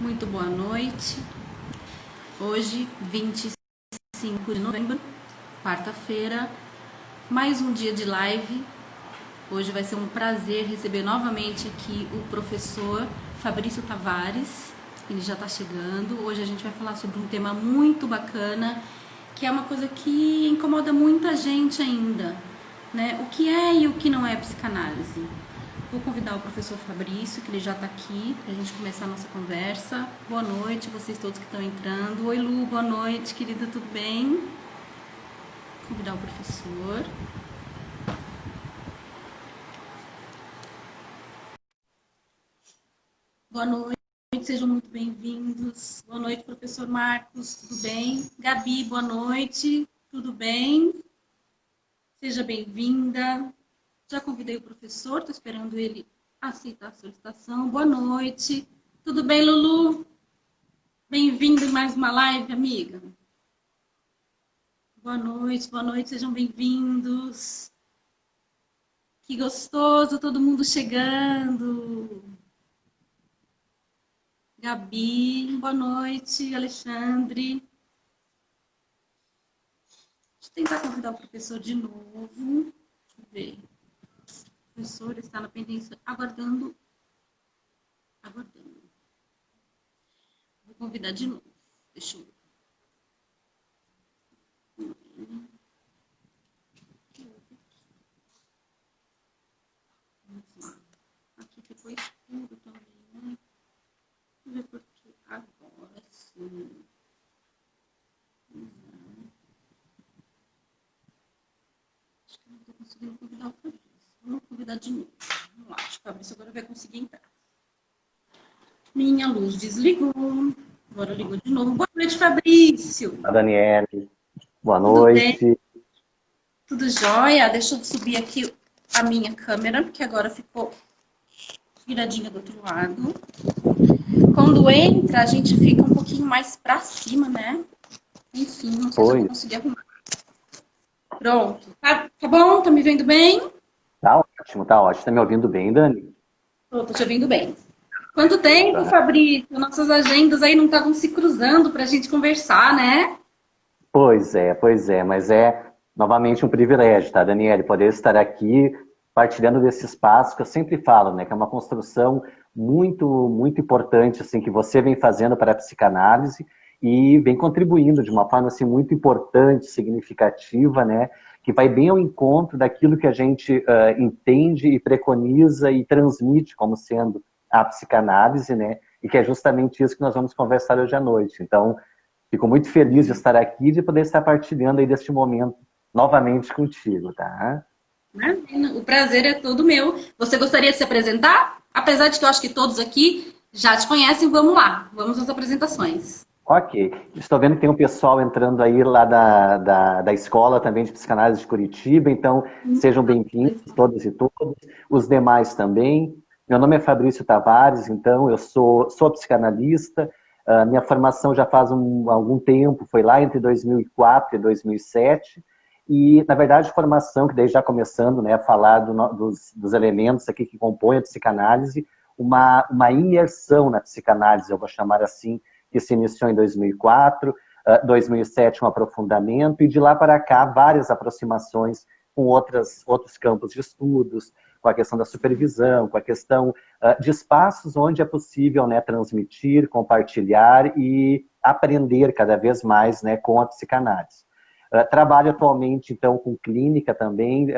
Muito boa noite. Hoje, 25 de novembro, quarta-feira, mais um dia de live. Hoje vai ser um prazer receber novamente aqui o professor Fabrício Tavares. Ele já está chegando. Hoje a gente vai falar sobre um tema muito bacana, que é uma coisa que incomoda muita gente ainda, né? O que é e o que não é psicanálise. Vou convidar o professor Fabrício, que ele já está aqui, para a gente começar a nossa conversa. Boa noite, vocês todos que estão entrando. Oi, Lu, boa noite, querida, tudo bem? Vou convidar o professor. Boa noite, sejam muito bem-vindos. Boa noite, professor Marcos, tudo bem? Gabi, boa noite, tudo bem? Seja bem-vinda. Já convidei o professor, estou esperando ele aceitar a solicitação. Boa noite. Tudo bem, Lulu? Bem-vindo em mais uma live, amiga. Boa noite, sejam bem-vindos. Que gostoso, todo mundo chegando. Gabi, boa noite. Alexandre. Deixa eu tentar convidar o professor de novo. Deixa eu ver. O professor está na pendência, aguardando. Vou convidar de novo. Deixa eu ver. Aqui ficou escuro também, né? Deixa eu ver por que agora sim. Acho que não estou conseguindo convidar o Fabrício. Vamos convidar de novo. Vamos lá, acho que o Fabrício agora vai conseguir entrar. Minha luz desligou. Agora ligou de novo. Boa noite, Fabrício. A Daniele, boa Tudo bem? noite. Tudo jóia? Deixa eu subir aqui a minha câmera, porque agora ficou viradinha do outro lado. Quando entra, a gente fica um pouquinho mais pra cima, né? Enfim, não sei se eu vou conseguir arrumar. Pronto. Tá bom? Tá me vendo bem? Tá ótimo, tá ótimo. Tá me ouvindo bem, Dani? Tô te ouvindo bem. Quanto tempo, Fabrício? Nossas agendas aí não estavam se cruzando pra gente conversar, né? Pois é, mas é novamente um privilégio, tá, Daniele? Poder estar aqui partilhando desse espaço que eu sempre falo, né? Que é uma construção muito importante, assim, que você vem fazendo para a psicanálise e vem contribuindo de uma forma, assim, muito importante, significativa, né? Que vai bem ao encontro daquilo que a gente entende e preconiza e transmite como sendo a psicanálise, né? E que é justamente isso que nós vamos conversar hoje à noite. Então, fico muito feliz de estar aqui e de poder estar partilhando aí deste momento novamente contigo, tá? Imagina, o prazer é todo meu. Você gostaria de se apresentar? Apesar de que eu acho que todos aqui já te conhecem, vamos lá. Vamos às apresentações. Ok. Estou vendo que tem um pessoal entrando aí lá da escola também de psicanálise de Curitiba, então sejam bem-vindos todas e todos. Os demais também. Meu nome é Fabrício Tavares, então eu sou psicanalista. Minha formação já faz algum tempo, foi lá entre 2004 e 2007. E, na verdade, formação, que daí já começando, né, a falar dos elementos aqui que compõem a psicanálise, uma imersão na psicanálise, eu vou chamar assim, que se iniciou em 2004, 2007 um aprofundamento, e de lá para cá várias aproximações com outros campos de estudos, com a questão da supervisão, com a questão de espaços onde é possível, né, transmitir, compartilhar e aprender cada vez mais, né, com a psicanálise. Trabalho atualmente, então, com clínica também,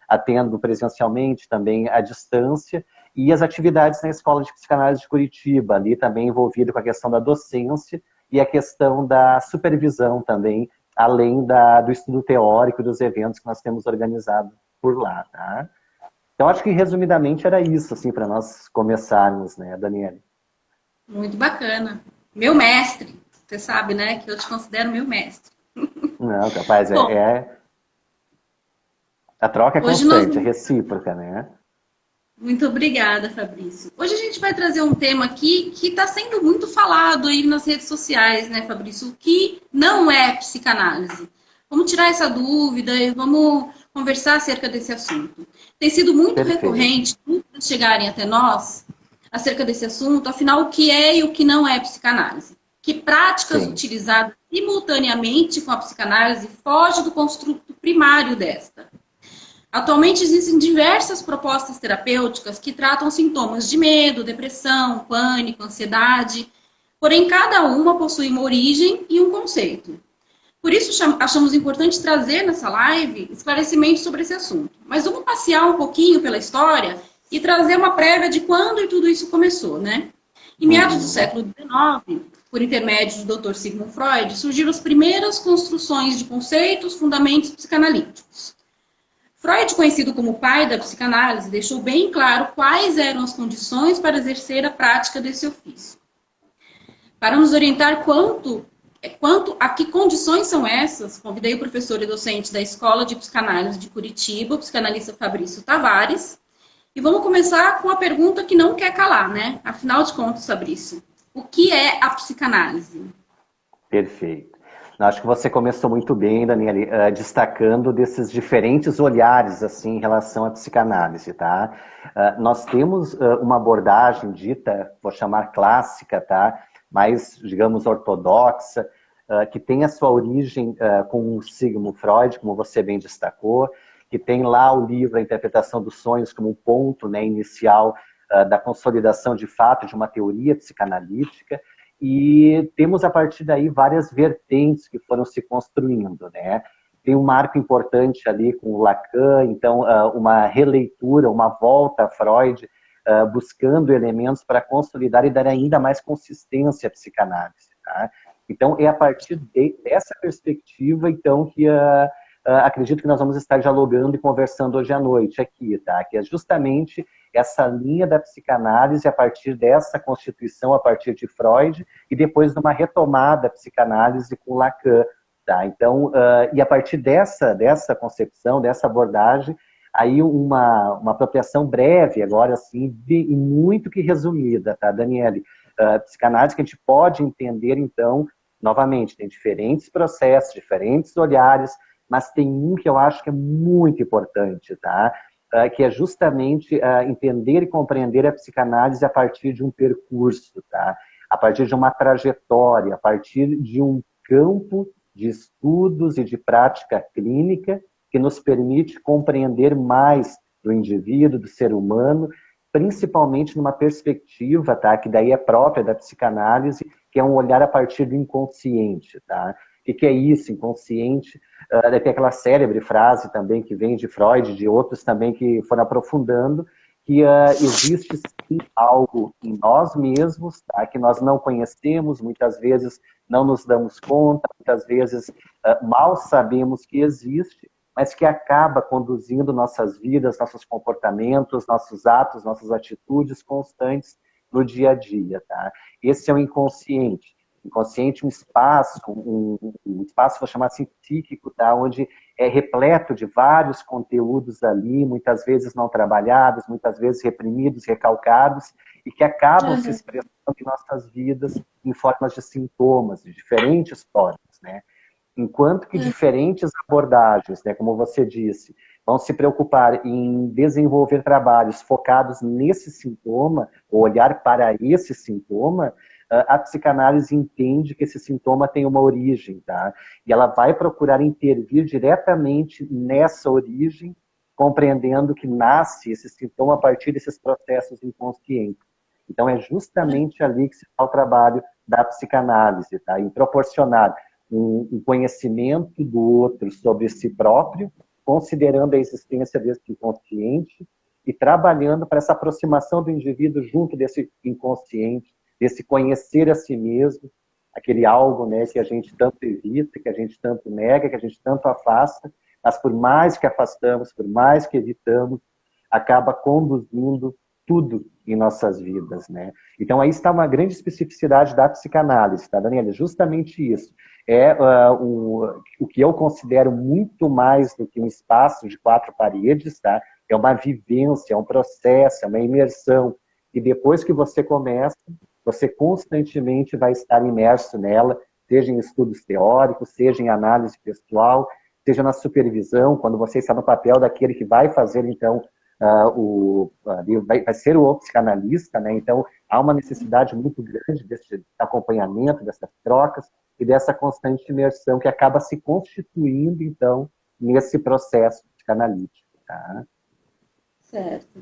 atendo presencialmente, também à distância, e as atividades na Escola de Psicanálise de Curitiba, ali também envolvido com a questão da docência e a questão da supervisão também, além do estudo teórico dos eventos que nós temos organizado por lá, tá? Então, acho que, resumidamente, era isso, assim, para nós começarmos, né, Daniele? Muito bacana. Meu mestre. Você sabe, né, que eu te considero meu mestre. Não, capaz, Bom, a troca é hoje nós... constante, é recíproca, né? Muito obrigada, Fabrício. Hoje a gente vai trazer um tema aqui que está sendo muito falado aí nas redes sociais, né, Fabrício? O que não é psicanálise? Vamos tirar essa dúvida e vamos conversar acerca desse assunto. Tem sido muito Perfeito. recorrente, muitos chegarem até nós, acerca desse assunto, afinal, o que é e o que não é psicanálise. Que práticas Sim. utilizadas simultaneamente com a psicanálise fogem do construto primário desta. Atualmente existem diversas propostas terapêuticas que tratam sintomas de medo, depressão, pânico, ansiedade, porém cada uma possui uma origem e um conceito. Por isso achamos importante trazer nessa live esclarecimentos sobre esse assunto. Mas vamos passear um pouquinho pela história e trazer uma prévia de quando e tudo isso começou, né? Em meados do século XIX, por intermédio do Dr. Sigmund Freud, surgiram as primeiras construções de conceitos, fundamentos psicanalíticos. Freud, conhecido como o pai da psicanálise, deixou bem claro quais eram as condições para exercer a prática desse ofício. Para nos orientar quanto a que condições são essas, convidei o professor e docente da Escola de Psicanálise de Curitiba, o psicanalista Fabrício Tavares, e vamos começar com a pergunta que não quer calar, né? Afinal de contas, Fabrício, o que é a psicanálise? Perfeito. Acho que você começou muito bem, Daniele, destacando desses diferentes olhares assim em relação à psicanálise, tá? Nós temos uma abordagem dita, vou chamar clássica, tá? Mais, digamos, ortodoxa, que tem a sua origem com o Sigmund Freud, como você bem destacou, que tem lá o livro A Interpretação dos Sonhos como um ponto, né, inicial da consolidação de fato de uma teoria psicanalítica. E temos, a partir daí, várias vertentes que foram se construindo, né? Tem um marco importante ali com o Lacan, então, uma releitura, uma volta a Freud, buscando elementos para consolidar e dar ainda mais consistência à psicanálise, tá? Então, é a partir dessa perspectiva, então, que acredito que nós vamos estar dialogando e conversando hoje à noite aqui, tá? Que é justamente essa linha da psicanálise a partir dessa constituição, a partir de Freud, e depois de uma retomada psicanálise com Lacan, tá? Então, e a partir dessa concepção, dessa abordagem, aí uma apropriação breve, agora assim, e muito que resumida, tá, Daniele? Psicanálise que a gente pode entender, então, novamente, tem diferentes processos, diferentes olhares, mas tem um que eu acho que é muito importante, tá? Que é justamente entender e compreender a psicanálise a partir de um percurso, tá? A partir de uma trajetória, a partir de um campo de estudos e de prática clínica que nos permite compreender mais do indivíduo, do ser humano, principalmente numa perspectiva, tá? Que daí é própria da psicanálise, que é um olhar a partir do inconsciente, tá? O que é isso, inconsciente? Tem aquela célebre frase também que vem de Freud, de outros também que foram aprofundando, que existe sim algo em nós mesmos, tá? Que nós não conhecemos, muitas vezes não nos damos conta, muitas vezes mal sabemos que existe, mas que acaba conduzindo nossas vidas, nossos comportamentos, nossos atos, nossas atitudes constantes no dia a dia, tá? Esse é o inconsciente. Inconsciente, um espaço, vou chamar assim, psíquico, tá? Onde é repleto de vários conteúdos ali, muitas vezes não trabalhados, muitas vezes reprimidos, recalcados, e que acabam se expressando em nossas vidas em formas de sintomas, de diferentes formas, né? Enquanto que diferentes abordagens, né, como você disse, vão se preocupar em desenvolver trabalhos focados nesse sintoma, ou olhar para esse sintoma, a psicanálise entende que esse sintoma tem uma origem, tá? E ela vai procurar intervir diretamente nessa origem, compreendendo que nasce esse sintoma a partir desses processos inconscientes. Então, é justamente ali que se dá o trabalho da psicanálise, tá? Em proporcionar um conhecimento do outro sobre si próprio, considerando a existência desse inconsciente e trabalhando para essa aproximação do indivíduo junto desse inconsciente, desse conhecer a si mesmo, aquele algo, né, que a gente tanto evita, que a gente tanto nega, que a gente tanto afasta, mas por mais que afastamos, por mais que evitamos, acaba conduzindo tudo em nossas vidas, né? Então aí está uma grande especificidade da psicanálise, tá, Daniela? Justamente isso. É o que eu considero muito mais do que um espaço de quatro paredes, tá? É uma vivência, é um processo, é uma imersão. E depois que você começa, você constantemente vai estar imerso nela, seja em estudos teóricos, seja em análise pessoal, seja na supervisão, quando você está no papel daquele que vai fazer, então, vai ser o psicanalista, né? Então, há uma necessidade muito grande desse acompanhamento, dessas trocas e dessa constante imersão que acaba se constituindo, então, nesse processo psicanalítico. Tá? Certo.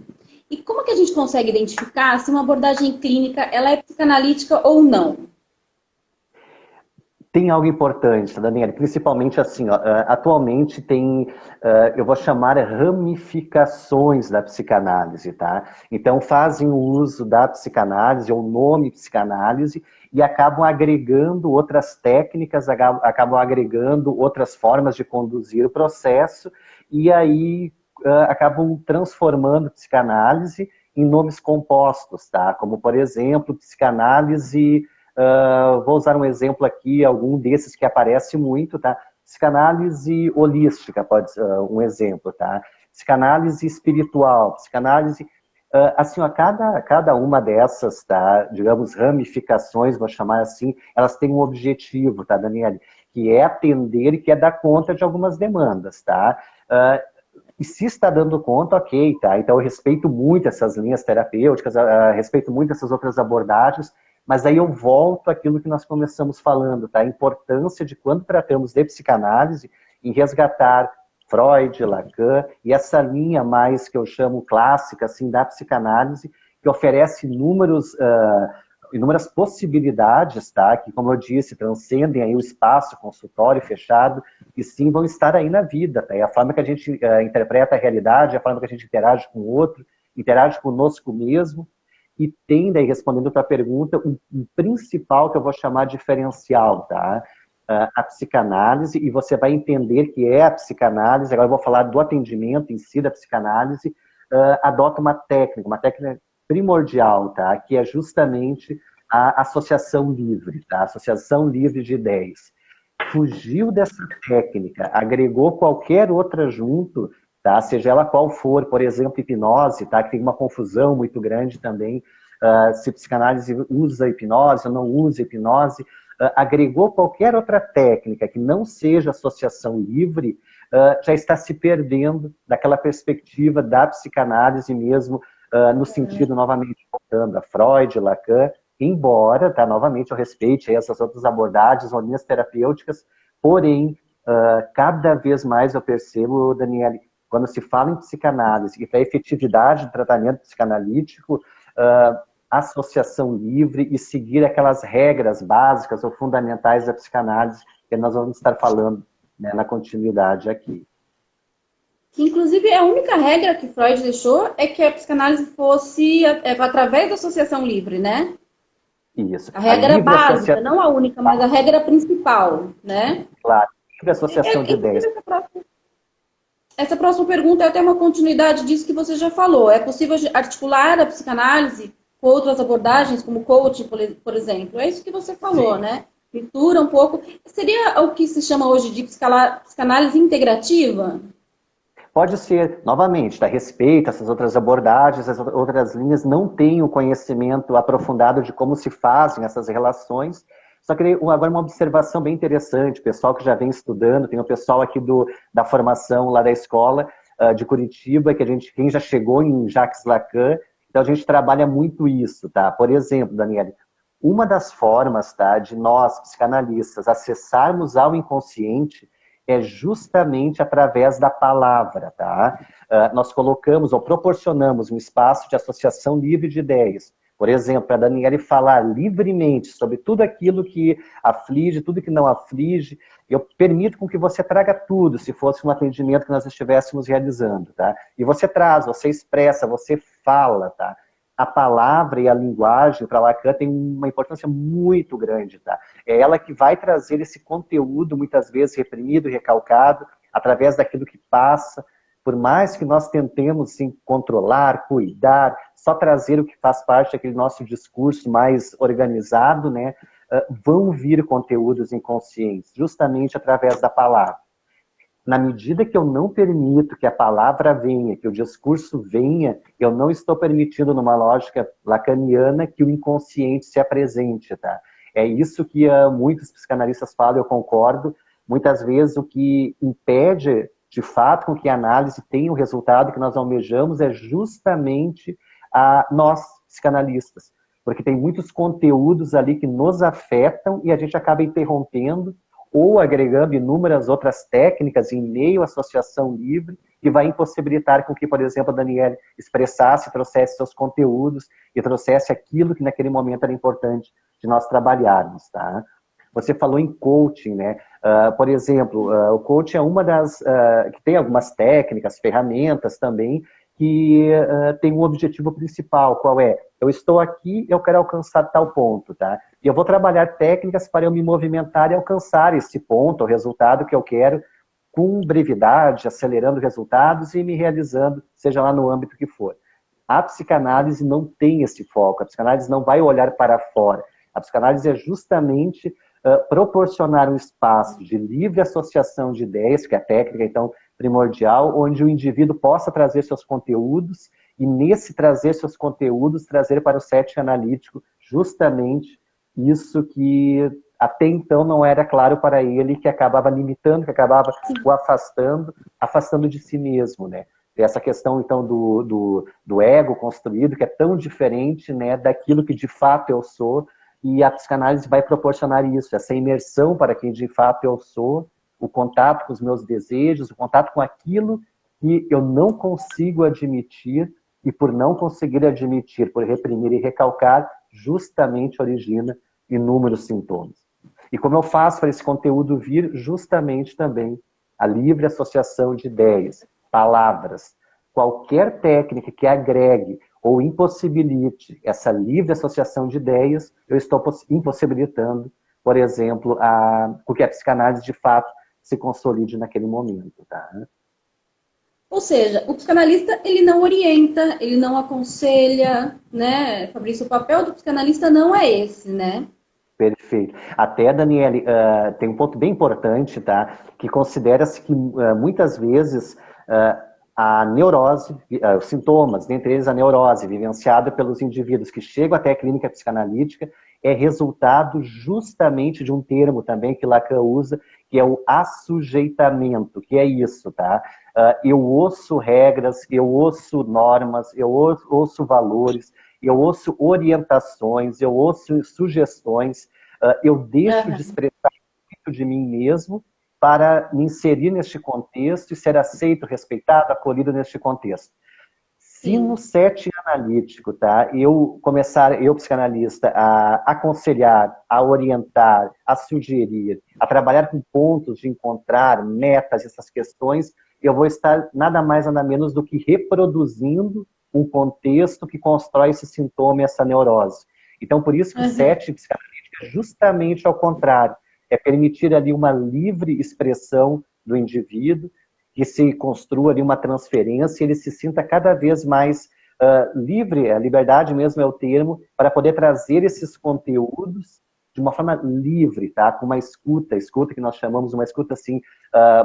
E como que a gente consegue identificar se uma abordagem clínica ela é psicanalítica ou não? Tem algo importante, Daniela, principalmente assim, ó, atualmente tem, eu vou chamar ramificações da psicanálise, tá? Então fazem o uso da psicanálise, ou nome psicanálise, e acabam agregando outras técnicas, acabam agregando outras formas de conduzir o processo, e aí acabam transformando psicanálise em nomes compostos, tá? Como, por exemplo, psicanálise. Vou usar um exemplo aqui, algum desses que aparece muito, tá? Psicanálise holística, pode ser um exemplo, tá? Psicanálise espiritual, psicanálise... assim, ó, cada uma dessas, tá? Digamos, ramificações, vou chamar assim, elas têm um objetivo, tá, Daniele? Que é atender e que é dar conta de algumas demandas, tá? E se está dando conta, ok, tá? Então eu respeito muito essas linhas terapêuticas, respeito muito essas outras abordagens, mas aí eu volto àquilo que nós começamos falando, tá? A importância de quando tratamos de psicanálise, em resgatar Freud, Lacan, e essa linha mais que eu chamo clássica, assim, da psicanálise, que oferece inúmeras possibilidades, tá? Que, como eu disse, transcendem aí o espaço, consultório fechado, e sim vão estar aí na vida, tá? É a forma que a gente interpreta a realidade, a forma que a gente interage com o outro, interage conosco mesmo, e tem, daí, respondendo para a pergunta, um principal que eu vou chamar de diferencial, tá? A psicanálise, e você vai entender que é a psicanálise, agora eu vou falar do atendimento em si da psicanálise, adota uma técnica primordial, tá? Que é justamente a associação livre, tá? Associação livre de ideias. Fugiu dessa técnica, agregou qualquer outra junto, tá? Seja ela qual for, por exemplo, hipnose, tá? Que tem uma confusão muito grande também, se psicanálise usa hipnose ou não usa hipnose, agregou qualquer outra técnica que não seja associação livre, já está se perdendo daquela perspectiva da psicanálise mesmo, no sentido, novamente, voltando a Freud, Lacan, embora, tá, novamente, eu respeite essas outras abordagens ou linhas terapêuticas, porém, cada vez mais eu percebo, Daniele, quando se fala em psicanálise e para a efetividade do tratamento psicanalítico, associação livre e seguir aquelas regras básicas ou fundamentais da psicanálise que nós vamos estar falando, né, na continuidade aqui. Que, inclusive, a única regra que Freud deixou é que a psicanálise fosse através da associação livre, né? Isso. A regra básica, não a única, mas a regra principal, né? Claro, livre associação de ideias. Essa próxima pergunta é até uma continuidade disso que você já falou. É possível articular a psicanálise com outras abordagens, como coaching, por exemplo? É isso que você falou, sim, né? Mistura um pouco. Seria o que se chama hoje de psicanálise integrativa? Pode ser, novamente, tá? Respeita essas outras abordagens, as outras linhas, não tem o conhecimento aprofundado de como se fazem essas relações. Só que agora uma observação bem interessante, pessoal que já vem estudando, tem o pessoal aqui da formação lá da escola de Curitiba, quem já chegou em Jacques Lacan, então a gente trabalha muito isso, tá? Por exemplo, Daniele, uma das formas, tá, de nós, psicanalistas, acessarmos ao inconsciente é justamente através da palavra, tá? Nós colocamos ou proporcionamos um espaço de associação livre de ideias. Por exemplo, para a Daniele falar livremente sobre tudo aquilo que aflige, tudo que não aflige, eu permito com que você traga tudo, se fosse um atendimento que nós estivéssemos realizando, tá? E você traz, você expressa, você fala, tá? A palavra e a linguagem para Lacan tem uma importância muito grande, tá? É ela que vai trazer esse conteúdo, muitas vezes reprimido e recalcado, através daquilo que passa. Por mais que nós tentemos sim, controlar, cuidar, só trazer o que faz parte daquele nosso discurso mais organizado, né? Vão vir conteúdos inconscientes, justamente através da palavra. Na medida que eu não permito que a palavra venha, que o discurso venha, eu não estou permitindo, numa lógica lacaniana, que o inconsciente se apresente, tá? É isso que muitos psicanalistas falam, eu concordo. Muitas vezes o que impede de fato com que a análise tenha o resultado que nós almejamos é justamente a nós, psicanalistas. Porque tem muitos conteúdos ali que nos afetam e a gente acaba interrompendo ou agregando inúmeras outras técnicas em meio à associação livre que vai impossibilitar com que, por exemplo, a Daniele expressasse, trouxesse seus conteúdos e trouxesse aquilo que naquele momento era importante de nós trabalharmos, tá? Você falou em coaching, né? Por exemplo, o coaching é uma das... que tem algumas técnicas, ferramentas também, que tem um objetivo principal, qual é? Eu estou aqui, eu quero alcançar tal ponto, tá? E eu vou trabalhar técnicas para eu me movimentar e alcançar esse ponto, o resultado que eu quero, com brevidade, acelerando resultados e me realizando, seja lá no âmbito que for. A psicanálise não tem esse foco, a psicanálise não vai olhar para fora. A psicanálise é justamente proporcionar um espaço de livre associação de ideias, que é a técnica, então, primordial, onde o indivíduo possa trazer seus conteúdos e, nesse trazer seus conteúdos, trazer para o setting analítico justamente isso que até então não era claro para ele, que acabava limitando, que acabava o afastando de si mesmo, né? Essa questão, então, do ego construído, que é tão diferente, né, daquilo que de fato eu sou, e a psicanálise vai proporcionar isso, essa imersão para quem de fato eu sou, o contato com os meus desejos, o contato com aquilo que eu não consigo admitir, e por não conseguir admitir, por reprimir e recalcar, justamente origina inúmeros sintomas. E como eu faço para esse conteúdo vir? Justamente também a livre associação de ideias, palavras, qualquer técnica que agregue ou impossibilite essa livre associação de ideias, eu estou impossibilitando, por exemplo, porque a psicanálise de fato se consolide naquele momento, tá? Ou seja, o psicanalista, ele não orienta, ele não aconselha, né? Fabrício, o papel do psicanalista não é esse, né? Perfeito. Até, Daniele, tem um ponto bem importante, tá? Que considera-se que muitas vezes a neurose, os sintomas, dentre eles a neurose, vivenciada pelos indivíduos que chegam até a clínica psicanalítica, é resultado justamente de um termo também que Lacan usa, que é o assujeitamento, que é isso, tá? Eu ouço regras, eu ouço normas, eu ouço valores, eu ouço orientações, eu ouço sugestões, eu deixo de expressar muito de mim mesmo para me inserir neste contexto e ser aceito, respeitado, acolhido neste contexto. Se no setting analítico, tá, eu psicanalista, a aconselhar, a orientar, a sugerir, a trabalhar com pontos de encontrar metas, essas questões, eu vou estar nada mais, nada menos do que reproduzindo um contexto que constrói esse sintoma e essa neurose. Então, por isso que o setting psicanalítico é justamente ao contrário. É permitir ali uma livre expressão do indivíduo, que se construa ali uma transferência e ele se sinta cada vez mais livre, a liberdade mesmo é o termo, para poder trazer esses conteúdos de uma forma livre, tá? Com uma escuta que nós chamamos uma escuta assim,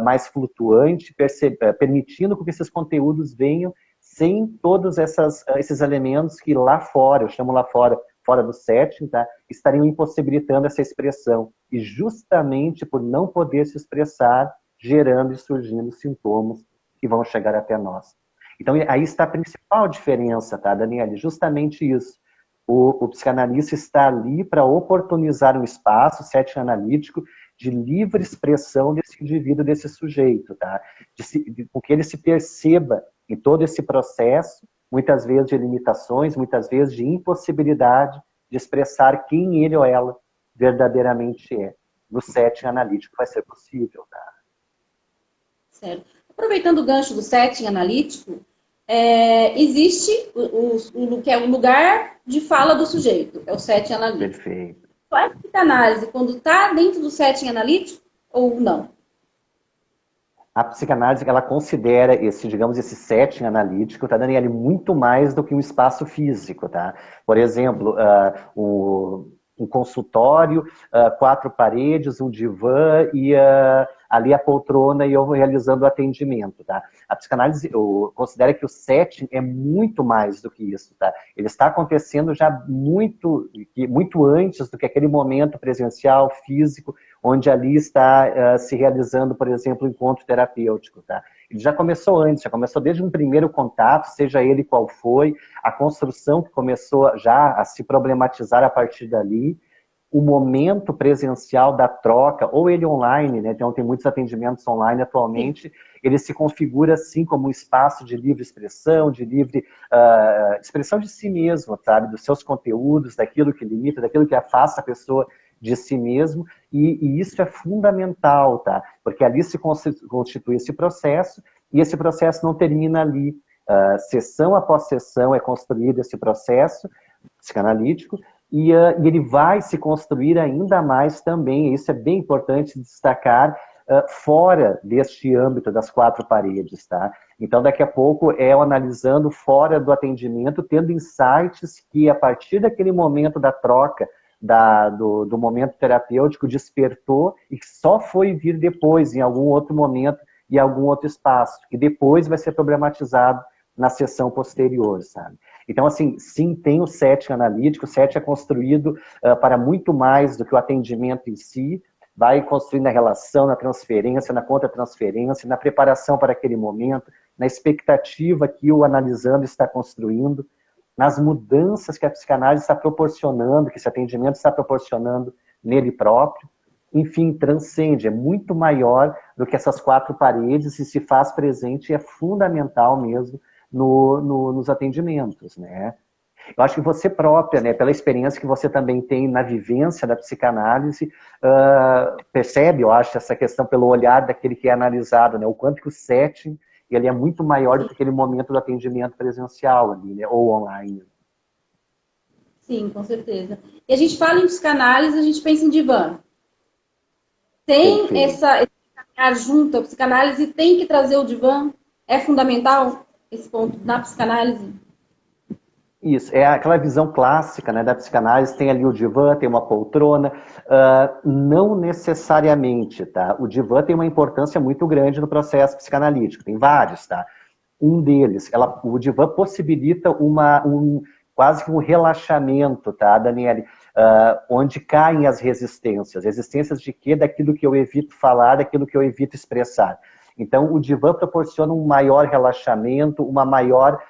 mais flutuante, permitindo que esses conteúdos venham sem todos esses elementos que lá fora, eu chamo lá fora do setting, tá? Estariam impossibilitando essa expressão. E justamente por não poder se expressar, gerando e surgindo sintomas que vão chegar até nós. Então, aí está a principal diferença, tá, Daniele? Justamente isso. O psicanalista está ali para oportunizar um espaço, setting analítico, de livre expressão desse indivíduo, desse sujeito, tá? Com que ele se perceba em todo esse processo, muitas vezes de limitações, muitas vezes de impossibilidade de expressar quem ele ou ela verdadeiramente é. No setting analítico vai ser possível, tá? Certo. Aproveitando o gancho do setting analítico, existe o que é o lugar de fala do sujeito, é o setting analítico. Perfeito. Qual é a psicanálise? Quando está dentro do setting analítico ou não? A psicanálise, ela considera esse setting analítico, tá, Daniele, muito mais do que um espaço físico, tá? Por exemplo, um consultório, 4 paredes, um divã e ali a poltrona e eu realizando o atendimento, tá? A psicanálise considera que o setting é muito mais do que isso, tá? Ele está acontecendo já muito antes do que aquele momento presencial, físico, onde ali está se realizando, por exemplo, o encontro terapêutico, tá? Ele já começou antes, já começou desde um primeiro contato, seja ele qual foi, a construção que começou já a se problematizar a partir dali, o momento presencial da troca, ou ele online, né? Então tem muitos atendimentos online atualmente, ele se configura assim como um espaço de livre expressão, de livre expressão de si mesmo, sabe? Dos seus conteúdos, daquilo que limita, daquilo que afasta a pessoa de si mesmo, e isso é fundamental, tá? Porque ali se constitui esse processo, e esse processo não termina ali. Sessão após sessão é construído esse processo psicanalítico, e ele vai se construir ainda mais também, isso é bem importante destacar, fora deste âmbito das quatro paredes, tá? Então, daqui a pouco, analisando fora do atendimento, tendo insights que, a partir daquele momento da troca, do momento terapêutico, despertou e que só foi vir depois, em algum outro momento e algum outro espaço, que depois vai ser problematizado na sessão posterior, sabe? Então, assim, sim, tem o setting analítico, o setting é construído para muito mais do que o atendimento em si, vai construindo a relação, na transferência, na contra-transferência, na preparação para aquele momento, na expectativa que o analisando está construindo, nas mudanças que a psicanálise está proporcionando, que esse atendimento está proporcionando nele próprio. Enfim, transcende, é muito maior do que essas quatro paredes e se faz presente e é fundamental mesmo nos atendimentos, né? Eu acho que você própria, né, pela experiência que você também tem na vivência da psicanálise, percebe, eu acho, essa questão pelo olhar daquele que é analisado, né, o quanto que o setting ele é muito maior do que aquele momento do atendimento presencial ali, né, ou online. Sim, com certeza. E a gente fala em psicanálise, a gente pensa em divã. Tem esse caminhar junto, a psicanálise tem que trazer o divã? É fundamental esse ponto na psicanálise? Isso, é aquela visão clássica, né, da psicanálise, tem ali o divã, tem uma poltrona, não necessariamente, tá? O divã tem uma importância muito grande no processo psicanalítico, tem vários, tá? Um deles, o divã possibilita quase que um relaxamento, tá, Daniele? Onde caem as resistências. Resistências de quê? Daquilo que eu evito falar, daquilo que eu evito expressar. Então, o divã proporciona um maior relaxamento, uma maior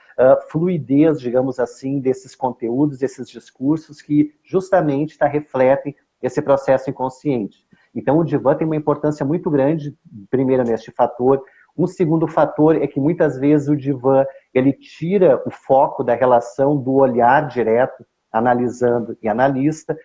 fluidez, digamos assim, desses conteúdos, desses discursos que justamente refletem esse processo inconsciente. Então, o divã tem uma importância muito grande, primeiro, neste fator. Um segundo fator é que, muitas vezes, o divã ele tira o foco da relação do olhar direto, analisando e analista,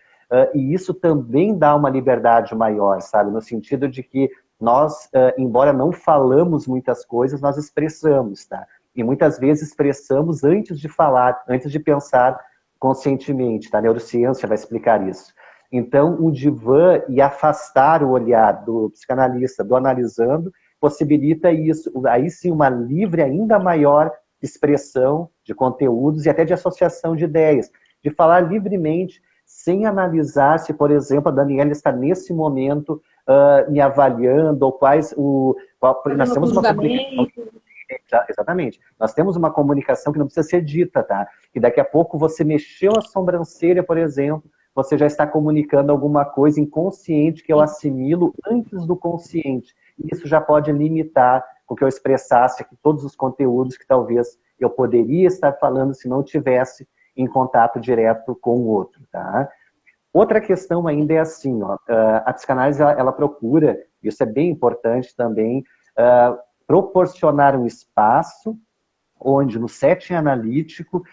e isso também dá uma liberdade maior, sabe? No sentido de que nós, embora não falamos muitas coisas, nós expressamos, tá? E muitas vezes expressamos antes de falar, antes de pensar conscientemente, tá? A neurociência vai explicar isso. Então, o divã e afastar o olhar do psicanalista, do analisando, possibilita isso, aí sim uma livre, ainda maior expressão de conteúdos e até de associação de ideias, de falar livremente, sem analisar se, por exemplo, a Daniela está nesse momento me avaliando, ou nós temos uma comunicação. Exatamente. Nós temos uma comunicação que não precisa ser dita, tá? Que daqui a pouco você mexeu a sobrancelha, por exemplo, você já está comunicando alguma coisa inconsciente que eu assimilo antes do consciente. E isso já pode limitar o que eu expressasse aqui, todos os conteúdos que talvez eu poderia estar falando se não tivesse em contato direto com o outro, tá? Outra questão ainda é assim, ó, a psicanálise ela procura, isso é bem importante também, proporcionar um espaço onde no setting analítico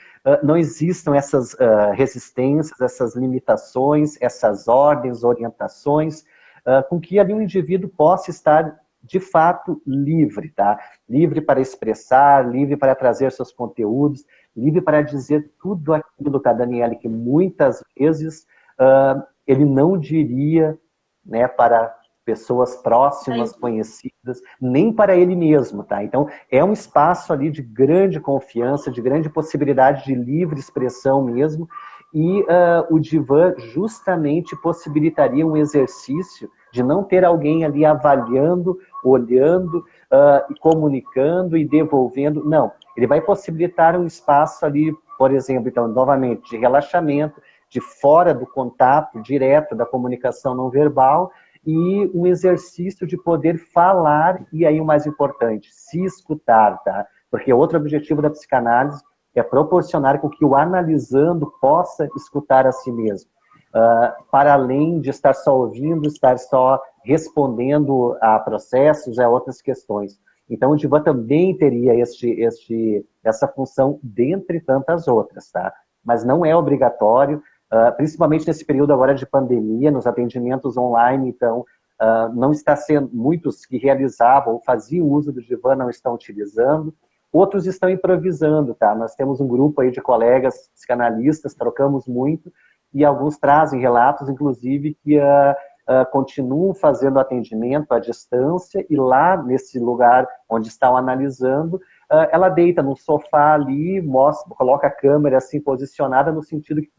não existam essas resistências, essas limitações, essas ordens, orientações, com que ali o indivíduo possa estar de fato livre, tá? Livre para expressar, livre para trazer seus conteúdos, livre para dizer tudo aquilo, tá, Daniele, que muitas vezes ele não diria, né, para pessoas próximas, conhecidas, nem para ele mesmo, tá? Então, é um espaço ali de grande confiança, de grande possibilidade de livre expressão mesmo, e o divã justamente possibilitaria um exercício de não ter alguém ali avaliando, olhando, e comunicando e devolvendo. Não, ele vai possibilitar um espaço ali, por exemplo, então, novamente, de relaxamento, de fora do contato direto da comunicação não verbal, e um exercício de poder falar, e aí o mais importante, se escutar, tá? Porque outro objetivo da psicanálise é proporcionar com que o analisando possa escutar a si mesmo. Para além de estar só ouvindo, estar só respondendo a processos, a outras questões. Então, o divã também teria essa função, dentre tantas outras, tá? Mas não é obrigatório, principalmente nesse período agora de pandemia, nos atendimentos online, então, não está sendo, muitos que realizavam ou faziam uso do divã não estão utilizando, outros estão improvisando, tá? Nós temos um grupo aí de colegas psicanalistas, trocamos muito, e alguns trazem relatos, inclusive, que continuam fazendo atendimento à distância, e lá, nesse lugar onde estão analisando, ela deita no sofá ali, mostra, coloca a câmera assim posicionada no sentido que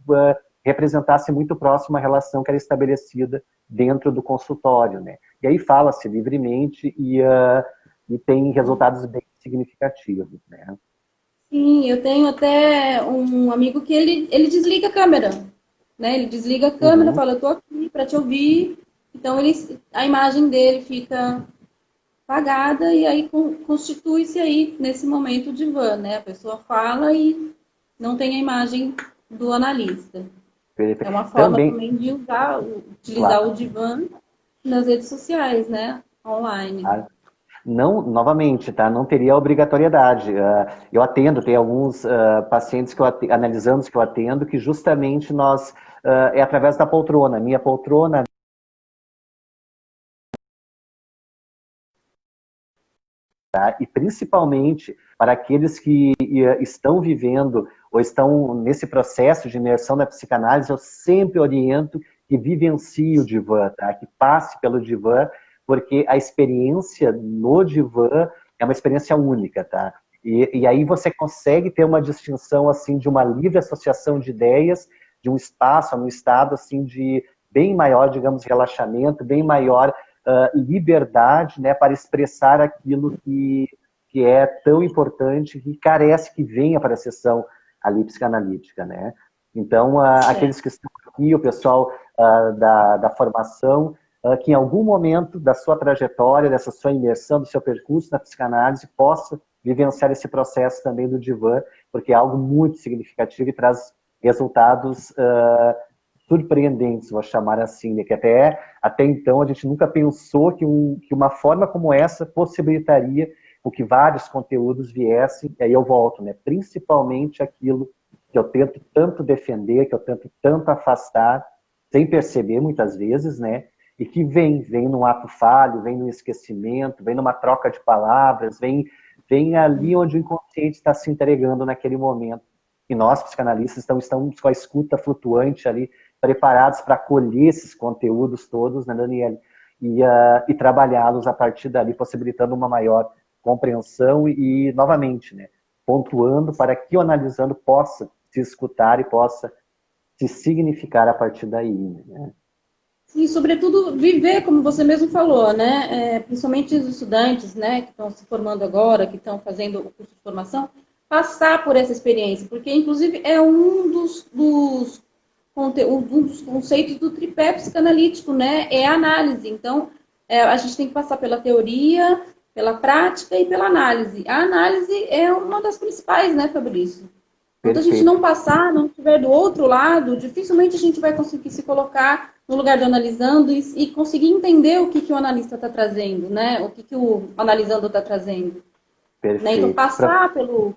representasse muito próximo a relação que era estabelecida dentro do consultório, né? E aí fala-se livremente e tem resultados bem significativos, né? Sim, eu tenho até um amigo que ele desliga a câmera, né? Ele desliga a câmera, fala, eu tô aqui para te ouvir. Então, a imagem dele fica apagada e aí constitui-se aí, nesse momento, o divã, né? A pessoa fala e não tem a imagem do analista. É uma forma também de utilizar claro, o divã nas redes sociais, né? Online. Não, novamente, tá? Não teria obrigatoriedade. Eu atendo, tem alguns pacientes analisandos que eu atendo, que justamente nós, é através da poltrona. Minha poltrona, tá? E principalmente para aqueles que estão vivendo ou estão nesse processo de imersão na psicanálise, eu sempre oriento que vivencie o divã, tá? Que passe pelo divã, porque a experiência no divã é uma experiência única, tá? E aí você consegue ter uma distinção assim de uma livre associação de ideias, de um espaço, um estado assim de bem maior, digamos, relaxamento, bem maior liberdade, né, para expressar aquilo que é tão importante, que carece que venha para a sessão ali psicanalítica, né? Então, aqueles que estão aqui, o pessoal da formação, que em algum momento da sua trajetória, dessa sua imersão, do seu percurso na psicanálise, possa vivenciar esse processo também do divã, porque é algo muito significativo e traz resultados surpreendentes, vou chamar assim, né? Que até então a gente nunca pensou que uma forma como essa possibilitaria o que vários conteúdos viessem, e aí eu volto, né? Principalmente aquilo que eu tento tanto defender, que eu tento tanto afastar, sem perceber muitas vezes, né? E que vem num ato falho, vem no esquecimento, vem numa troca de palavras, vem ali onde o inconsciente está se entregando naquele momento. E nós, psicanalistas, estamos com a escuta flutuante ali, preparados para acolher esses conteúdos todos, né, Daniele? E trabalhá-los a partir dali, possibilitando uma maior compreensão e novamente, né, pontuando para que o analisando possa se escutar e possa se significar a partir daí, né? E, sobretudo, viver, como você mesmo falou, né? Principalmente os estudantes, né, que estão se formando agora, que estão fazendo o curso de formação, passar por essa experiência, porque, inclusive, é um dos conceitos do tripé psicanalítico, né? É a análise. Então, a gente tem que passar pela teoria, pela prática e pela análise. A análise é uma das principais, né, Fabrício? Quando a gente não passar, não estiver do outro lado, dificilmente a gente vai conseguir se colocar no lugar do analisando e conseguir entender o que o analista está trazendo, né? O que o analisando está trazendo. Né? Então, passar pelo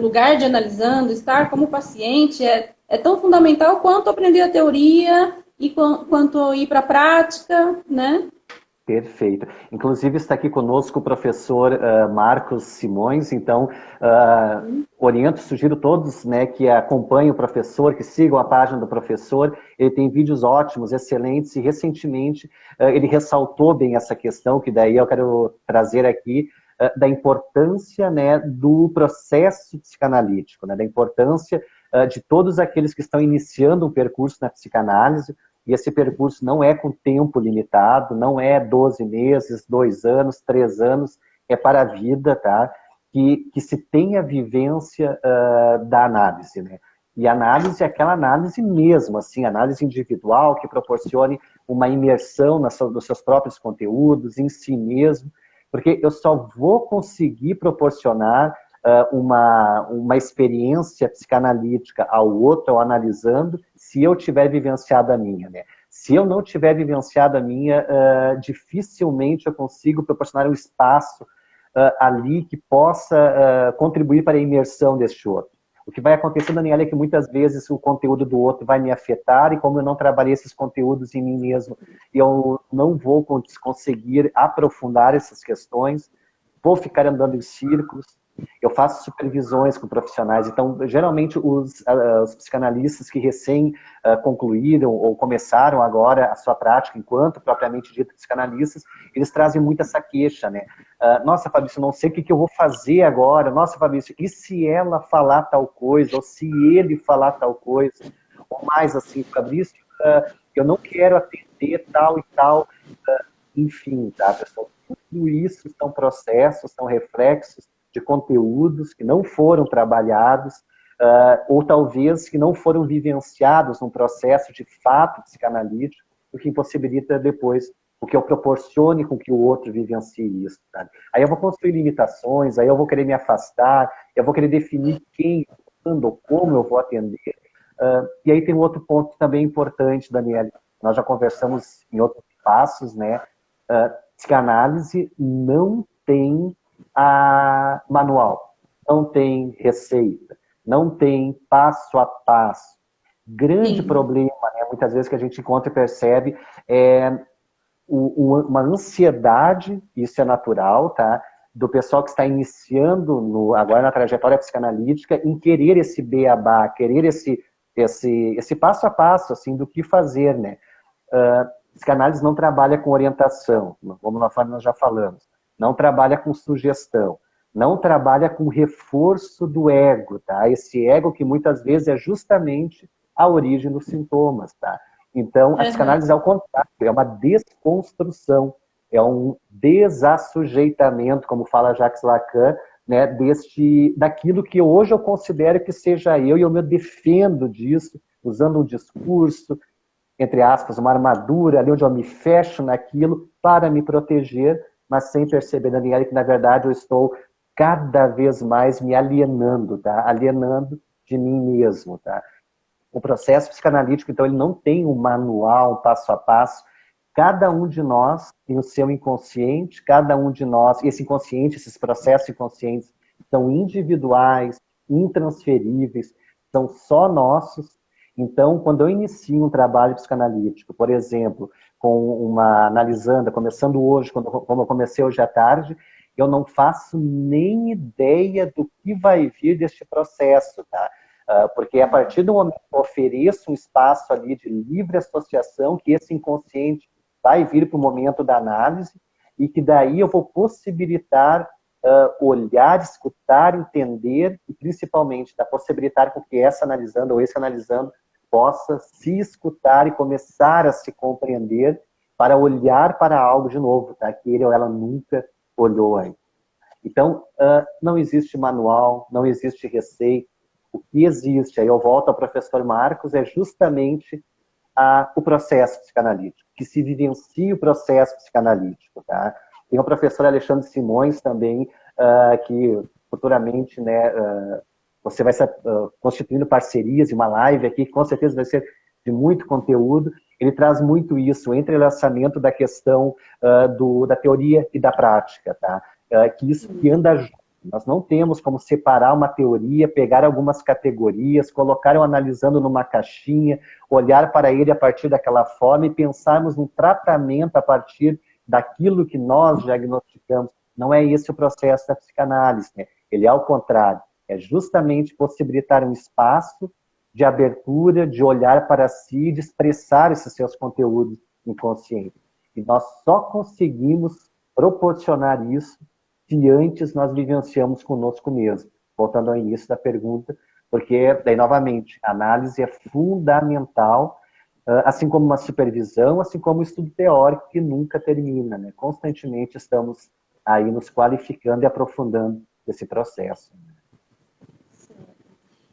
lugar de analisando, estar como paciente, é tão fundamental quanto aprender a teoria e quanto ir para a prática, né? Perfeito. Inclusive está aqui conosco o professor Marcos Simões, então oriento, sugiro todos, né, que acompanhem o professor, que sigam a página do professor, ele tem vídeos ótimos, excelentes, e recentemente ele ressaltou bem essa questão, que daí eu quero trazer aqui, da importância, né, do processo psicanalítico, né, da importância de todos aqueles que estão iniciando um percurso na psicanálise, E esse percurso não é com tempo limitado, não é 12 meses, 2 anos, 3 anos, é para a vida, tá? Que se tenha vivência da análise, né? E análise é aquela análise mesmo, assim, análise individual que proporcione uma imersão nos seus próprios conteúdos, em si mesmo, porque eu só vou conseguir proporcionar uma experiência psicanalítica ao outro, ao analisando, se eu tiver vivenciado a minha, né? Se eu não tiver vivenciado a minha, dificilmente eu consigo proporcionar um espaço ali que possa contribuir para a imersão deste outro. O que vai acontecer, Daniela, é que muitas vezes o conteúdo do outro vai me afetar, e como eu não trabalhei esses conteúdos em mim mesmo, eu não vou conseguir aprofundar essas questões, vou ficar andando em círculos. Eu faço supervisões com profissionais, então, geralmente, os psicanalistas que recém concluíram ou começaram agora a sua prática enquanto propriamente dito psicanalistas, eles trazem muito essa queixa, né? Nossa, Fabrício, não sei o que eu vou fazer agora. Nossa, Fabrício, e se ela falar tal coisa? Ou se ele falar tal coisa? Ou mais assim, Fabrício, eu não quero atender tal e tal. Enfim, tá, pessoal? Tudo isso são processos, são reflexos de conteúdos que não foram trabalhados, ou talvez que não foram vivenciados num processo de fato psicanalítico, o que impossibilita depois o que eu proporcione com que o outro vivencie isso. Sabe? Aí eu vou construir limitações, aí eu vou querer me afastar, eu vou querer definir quem, quando ou como eu vou atender. E aí tem um outro ponto também importante, Daniela, nós já conversamos em outros passos, né? Psicanálise não tem manual, não tem receita, não tem passo a passo. Grande problema, né, muitas vezes que a gente encontra e percebe é uma ansiedade, isso é natural, tá? Do pessoal que está iniciando agora na trajetória psicanalítica em querer esse beabá, querer esse passo a passo, assim, do que fazer, né? Psicanálise não trabalha com orientação, como nós já falamos, não trabalha com sugestão, não trabalha com reforço do ego, tá? Esse ego que muitas vezes é justamente a origem dos sintomas, tá? Então, a psicanálise é ao contrário, é uma desconstrução, é um desassujeitamento, como fala Jacques Lacan, né, daquilo que hoje eu considero que seja eu, e eu me defendo disso, usando um discurso, entre aspas, uma armadura, ali onde eu me fecho naquilo para me proteger, mas sem perceber, Daniela, que na verdade eu estou cada vez mais me alienando, tá? Alienando de mim mesmo, tá? O processo psicanalítico, então, ele não tem um manual, um passo a passo. Cada um de nós tem o seu inconsciente, cada um de nós, esse inconsciente, esses processos inconscientes são individuais, intransferíveis, são só nossos. Então, quando eu inicio um trabalho psicanalítico, por exemplo, com uma analisanda, começando hoje, como eu comecei hoje à tarde, eu não faço nem ideia do que vai vir deste processo, tá? Porque a partir do momento que eu ofereço um espaço ali de livre associação, que esse inconsciente vai vir para o momento da análise, e que daí eu vou possibilitar olhar, escutar, entender, e principalmente possibilitar com que essa analisando ou esse analisando possa se escutar e começar a se compreender para olhar para algo de novo, tá? Que ele ou ela nunca olhou ainda. Então, não existe manual, não existe receita. O que existe, aí eu volto ao professor Marcos, é justamente o processo psicanalítico, que se vivencie o processo psicanalítico. Tá? Tem o professor Alexandre Simões também, que futuramente, né, você vai estar constituindo parcerias e uma live aqui, que com certeza vai ser de muito conteúdo. Ele traz muito isso, o entrelaçamento da questão da teoria e da prática, tá? Que isso que anda junto. Nós não temos como separar uma teoria, pegar algumas categorias, colocar o analisando numa caixinha, olhar para ele a partir daquela forma e pensarmos num tratamento a partir daquilo que nós diagnosticamos. Não é esse o processo da psicanálise, né? Ele é ao contrário. É justamente possibilitar um espaço de abertura, de olhar para si, de expressar esses seus conteúdos inconscientes. E nós só conseguimos proporcionar isso se antes nós vivenciamos conosco mesmo. Voltando ao início da pergunta, porque, daí, novamente, a análise é fundamental assim como uma supervisão, assim como o estudo teórico que nunca termina, né? Constantemente estamos aí nos qualificando e aprofundando esse processo.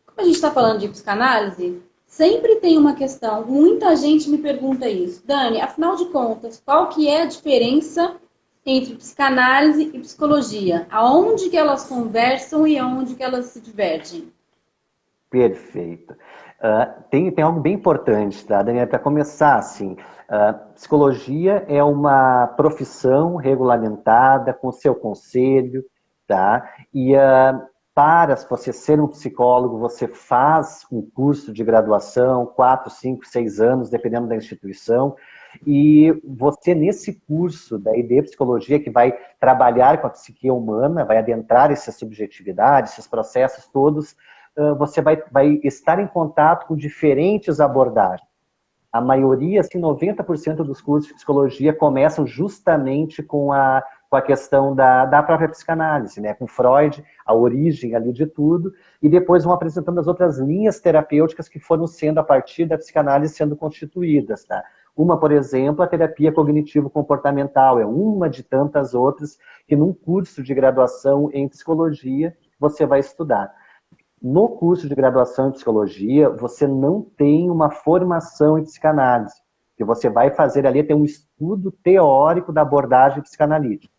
Como a gente está falando de psicanálise, sempre tem uma questão, muita gente me pergunta isso. Dani, afinal de contas, qual que é a diferença entre psicanálise e psicologia? Aonde que elas conversam e aonde que elas se divergem? Perfeito. Tem algo bem importante, tá, Daniela? Para começar, assim, psicologia é uma profissão regulamentada com seu conselho, tá? E para você ser um psicólogo, você faz um curso de graduação, 4, 5, 6 anos, dependendo da instituição, e você, nesse curso da de psicologia, que vai trabalhar com a psique humana, vai adentrar essa subjetividade, esses processos todos, você vai estar em contato com diferentes abordagens. A maioria, assim, 90% dos cursos de psicologia começam justamente com a questão da própria psicanálise, né? Com Freud, a origem ali de tudo, e depois vão apresentando as outras linhas terapêuticas que foram sendo, a partir da psicanálise, sendo constituídas. Tá? Uma, por exemplo, a terapia cognitivo-comportamental, é uma de tantas outras que num curso de graduação em psicologia você vai estudar. No curso de graduação em psicologia, você não tem uma formação em psicanálise. O que você vai fazer ali é ter um estudo teórico da abordagem psicanalítica.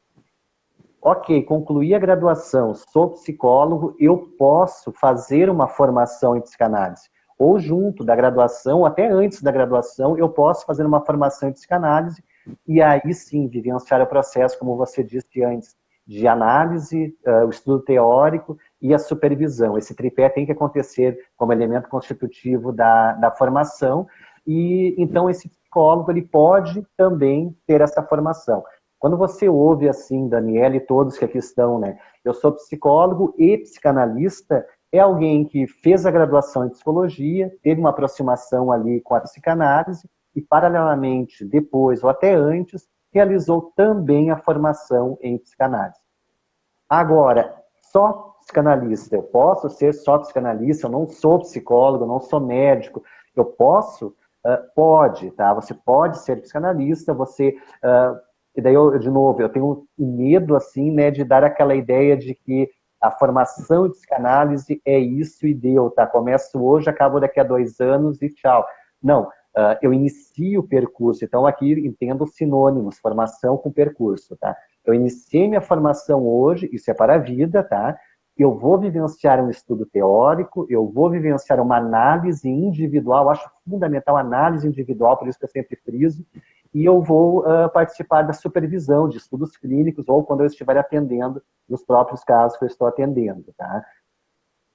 Ok, concluí a graduação, sou psicólogo, eu posso fazer uma formação em psicanálise. Ou junto da graduação, até antes da graduação, eu posso fazer uma formação em psicanálise e aí sim vivenciar o processo, como você disse antes, de análise, o estudo teórico e a supervisão. Esse tripé tem que acontecer como elemento constitutivo da formação, e então esse psicólogo ele pode também ter essa formação. Quando você ouve assim, Daniela e todos que aqui estão, né? Eu sou psicólogo e psicanalista, é alguém que fez a graduação em psicologia, teve uma aproximação ali com a psicanálise e, paralelamente, depois ou até antes, realizou também a formação em psicanálise. Agora, só psicanalista, eu posso ser só psicanalista, eu não sou psicólogo, eu não sou médico, eu posso? Pode, tá? Você pode ser psicanalista, você... e daí, de novo, eu tenho medo, assim, né, de dar aquela ideia de que a formação em psicanálise é isso e deu, tá? Começo hoje, acabo daqui a 2 anos e tchau. Não, eu inicio o percurso, então aqui entendo os sinônimos, formação com percurso, tá? Eu iniciei minha formação hoje, isso é para a vida, tá? Eu vou vivenciar um estudo teórico, eu vou vivenciar uma análise individual, acho fundamental a análise individual, por isso que eu sempre friso, e eu vou participar da supervisão de estudos clínicos, ou quando eu estiver atendendo nos próprios casos que eu estou atendendo, tá?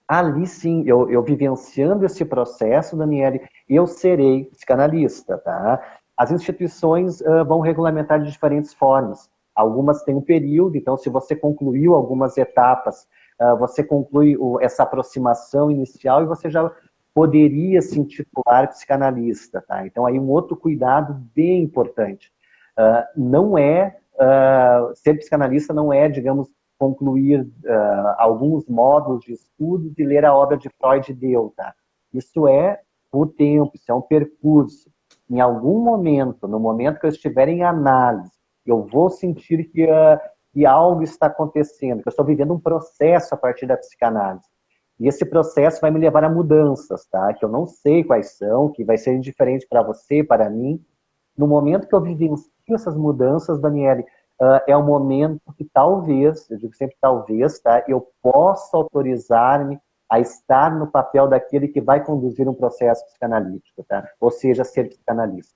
Ali sim, eu vivenciando esse processo, Daniele, eu serei psicanalista, tá? As instituições vão regulamentar de diferentes formas. Algumas têm um período, então se você concluiu algumas etapas, você conclui essa aproximação inicial e você já poderia se intitular psicanalista, tá? Então aí um outro cuidado bem importante. Não é, ser psicanalista não é, digamos, concluir alguns módulos de estudos e ler a obra de Freud e Deu, tá? Isso é o tempo, isso é um percurso. Em algum momento, no momento que eu estiver em análise, eu vou sentir que algo está acontecendo, que eu estou vivendo um processo a partir da psicanálise. E esse processo vai me levar a mudanças, tá? Que eu não sei quais são, que vai ser diferente para você, para mim. No momento que eu vivencio essas mudanças, Daniele, é um momento que talvez, eu digo sempre talvez, tá? Eu possa autorizar-me a estar no papel daquele que vai conduzir um processo psicanalítico, tá? Ou seja, ser psicanalista.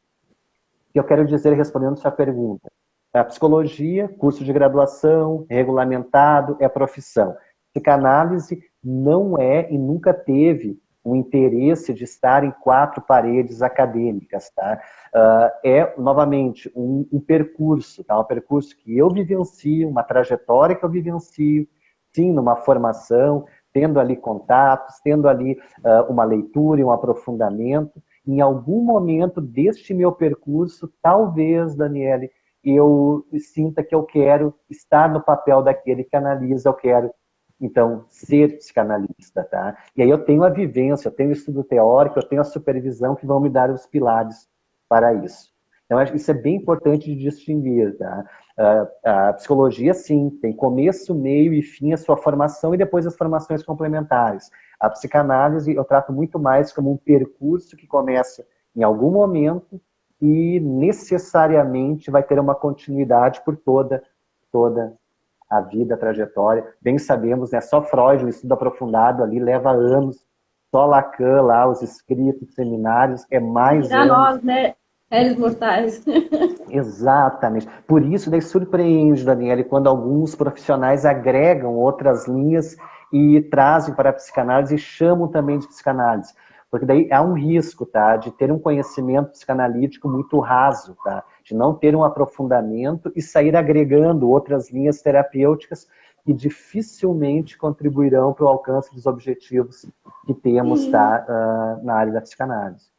O que eu quero dizer, respondendo sua pergunta, a psicologia, curso de graduação, regulamentado, é profissão. Psicanálise não é e nunca teve o interesse de estar em 4 paredes acadêmicas, tá? Novamente, um percurso, tá? Um percurso que eu vivencio, uma trajetória que eu vivencio, sim, numa formação, tendo ali contatos, tendo ali uma leitura e um aprofundamento. Em algum momento deste meu percurso, talvez, Daniele, eu sinta que eu quero estar no papel daquele que analisa, eu quero, então, ser psicanalista, tá? E aí eu tenho a vivência, eu tenho o estudo teórico, eu tenho a supervisão que vão me dar os pilares para isso. Então, acho que isso é bem importante de distinguir, tá? A psicologia, sim, tem começo, meio e fim a sua formação e depois as formações complementares. A psicanálise eu trato muito mais como um percurso que começa em algum momento e necessariamente vai ter uma continuidade por toda a vida, a trajetória. Bem sabemos, né? Só Freud, um estudo aprofundado ali, leva anos. Só Lacan, lá, os escritos, seminários, é mais Virar anos. nós, né? Réis mortais. Exatamente. Por isso, daí surpreende, Daniele, quando alguns profissionais agregam outras linhas e trazem para a psicanálise e chamam também de psicanálise. Porque daí há um risco, tá, de ter um conhecimento psicanalítico muito raso, tá, de não ter um aprofundamento e sair agregando outras linhas terapêuticas que dificilmente contribuirão para o alcance dos objetivos que temos, tá, na área da psicanálise.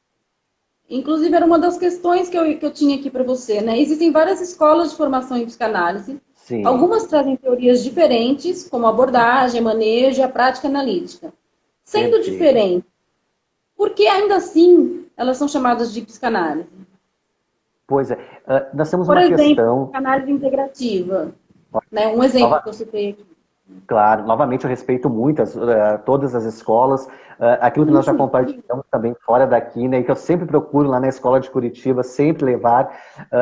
Inclusive, era uma das questões que eu tinha aqui para você, né? Existem várias escolas de formação em psicanálise. Sim, Algumas trazem teorias diferentes, como abordagem, manejo e a prática analítica. Sendo perfeito. diferente, por que ainda assim elas são chamadas de psicanálise? Pois é, nós temos Por uma exemplo, questão. psicanálise integrativa, né? Um exemplo que eu citei aqui. Claro, novamente eu respeito muito todas as escolas, aquilo que nós já compartilhamos também fora daqui, né, e que eu sempre procuro lá na escola de Curitiba, sempre levar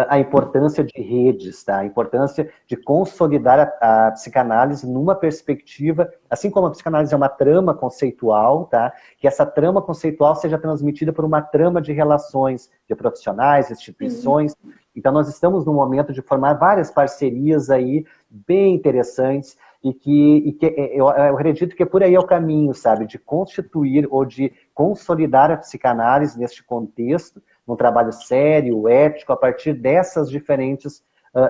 a importância de redes, tá? A importância de consolidar a psicanálise numa perspectiva, assim como a psicanálise é uma trama conceitual, tá? Que essa trama conceitual seja transmitida por uma trama de relações de profissionais, instituições. Então nós estamos no momento de formar várias parcerias aí bem interessantes, eu acredito que por aí é o caminho, sabe, de constituir ou de consolidar a psicanálise neste contexto, num trabalho sério, ético, a partir dessas diferentes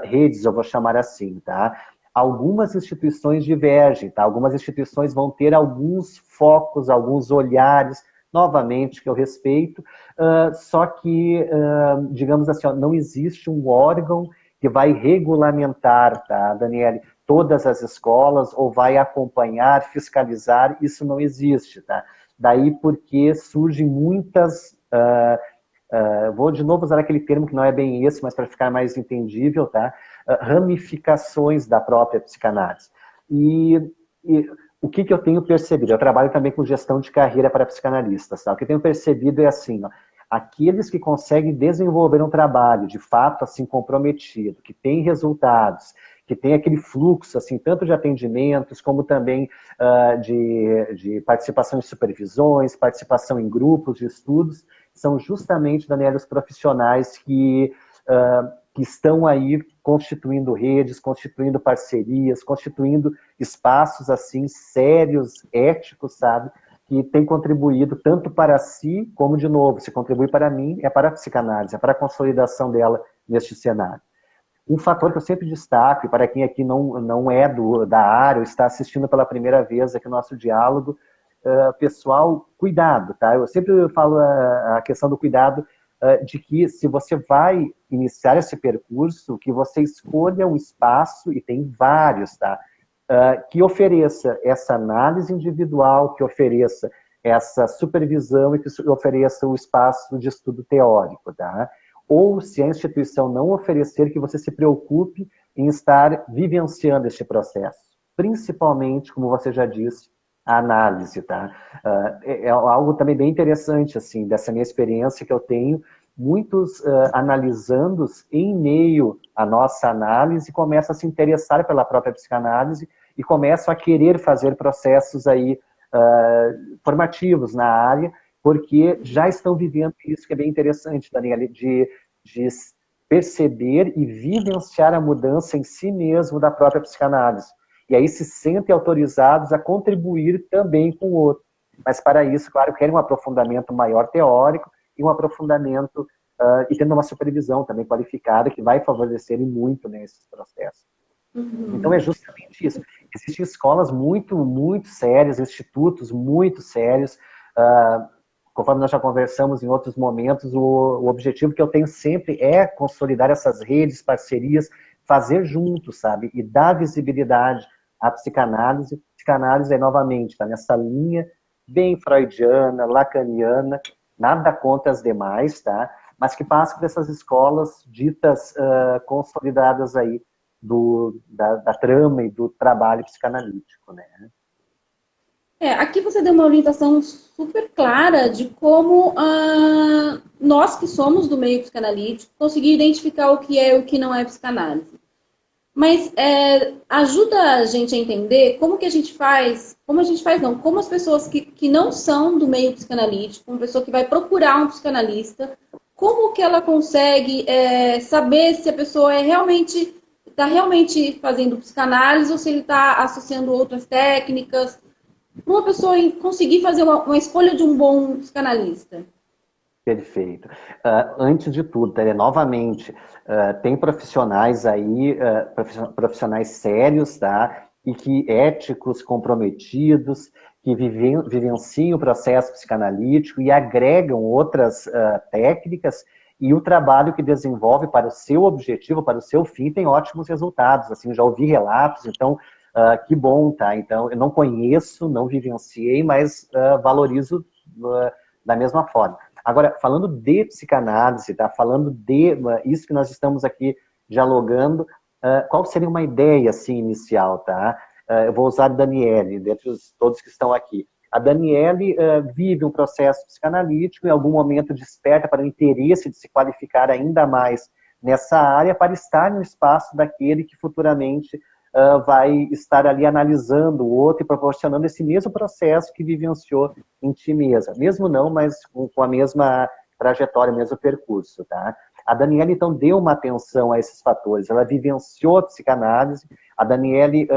redes, eu vou chamar assim, tá? Algumas instituições divergem, tá? Algumas instituições vão ter alguns focos, alguns olhares, novamente, que eu respeito, só que, digamos assim, ó, não existe um órgão que vai regulamentar, tá, Daniele, todas as escolas ou vai acompanhar, fiscalizar, isso não existe, tá? Daí porque surgem muitas, vou de novo usar aquele termo que não é bem esse, mas para ficar mais entendível, tá? Ramificações da própria psicanálise. E o que eu tenho percebido? Eu trabalho também com gestão de carreira para psicanalistas, tá? O que eu tenho percebido é assim, ó, aqueles que conseguem desenvolver um trabalho de fato assim comprometido, que tem resultados, que tem aquele fluxo, assim, tanto de atendimentos, como também de participação em supervisões, participação em grupos de estudos, são justamente, Daniela, os profissionais que estão aí constituindo redes, constituindo parcerias, constituindo espaços, assim, sérios, éticos, sabe? Que tem contribuído tanto para si, como, de novo, se contribui para mim, é para a psicanálise, é para a consolidação dela neste cenário. Um fator que eu sempre destaco, e para quem aqui não é da área, ou está assistindo pela primeira vez aqui o nosso diálogo, pessoal, cuidado, tá? Eu sempre falo a questão do cuidado, de que se você vai iniciar esse percurso, que você escolha um espaço, e tem vários, tá? Que ofereça essa análise individual, que ofereça essa supervisão e que ofereça um espaço de estudo teórico, tá? Ou, se a instituição não oferecer, que você se preocupe em estar vivenciando este processo. Principalmente, como você já disse, a análise, tá? É algo também bem interessante, assim, dessa minha experiência que eu tenho, muitos analisandos em meio à nossa análise começam a se interessar pela própria psicanálise e começam a querer fazer processos aí formativos na área, porque já estão vivendo isso que é bem interessante, Daniela, de perceber e vivenciar a mudança em si mesmo da própria psicanálise. E aí se sentem autorizados a contribuir também com o outro. Mas para isso, claro, querem um aprofundamento maior teórico e um aprofundamento e tendo uma supervisão também qualificada que vai favorecer muito nesses processos. Então é justamente isso. Existem escolas muito, muito sérias, institutos muito sérios. Conforme nós já conversamos em outros momentos, o objetivo que eu tenho sempre é consolidar essas redes, parcerias, fazer junto, sabe? E dar visibilidade à psicanálise. Psicanálise é, novamente, está nessa linha bem freudiana, lacaniana, nada contra as demais, tá? mas que passam por essas escolas ditas consolidadas aí da trama e do trabalho psicanalítico, né? Aqui você deu uma orientação super clara de como nós que somos do meio psicanalítico conseguir identificar o que é e o que não é psicanálise. Mas ajuda a gente a entender como que a gente faz, como as pessoas que não são do meio psicanalítico, uma pessoa que vai procurar um psicanalista, como que ela consegue saber se a pessoa está realmente fazendo psicanálise ou se ele está associando outras técnicas, para uma pessoa conseguir fazer uma escolha de um bom psicanalista. Perfeito. Antes de tudo, novamente, tem profissionais aí, profissionais sérios, tá? E que éticos, comprometidos, que vivenciam o processo psicanalítico e agregam outras técnicas, e o trabalho que desenvolve para o seu objetivo, para o seu fim, tem ótimos resultados. Assim, já ouvi relatos, então, que bom, tá? Então, eu não conheço, não vivenciei, mas valorizo da mesma forma. Agora, falando de psicanálise, tá? Falando de isso que nós estamos aqui dialogando, qual seria uma ideia assim, inicial? Tá? Eu vou usar a Daniele, dentre todos que estão aqui. A Daniele vive um processo psicanalítico, em algum momento desperta para o interesse de se qualificar ainda mais nessa área, para estar no espaço daquele que futuramente vai estar ali analisando o outro e proporcionando esse mesmo processo que vivenciou em ti mesma. Mesmo não, mas com a mesma trajetória, o mesmo percurso, tá? A Daniele, então, deu uma atenção a esses fatores. Ela vivenciou a psicanálise. A Daniele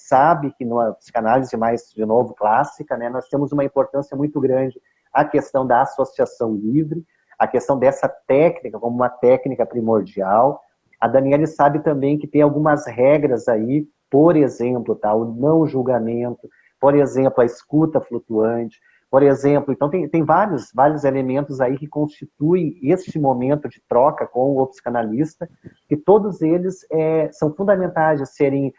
sabe que na psicanálise mais, de novo, clássica, né, nós temos uma importância muito grande a questão da associação livre, a questão dessa técnica como uma técnica primordial. A Daniele sabe também que tem algumas regras aí, por exemplo, tá, o não julgamento, por exemplo, a escuta flutuante, por exemplo, então tem vários elementos aí que constituem este momento de troca com o psicanalista, que todos eles são fundamentais de serem,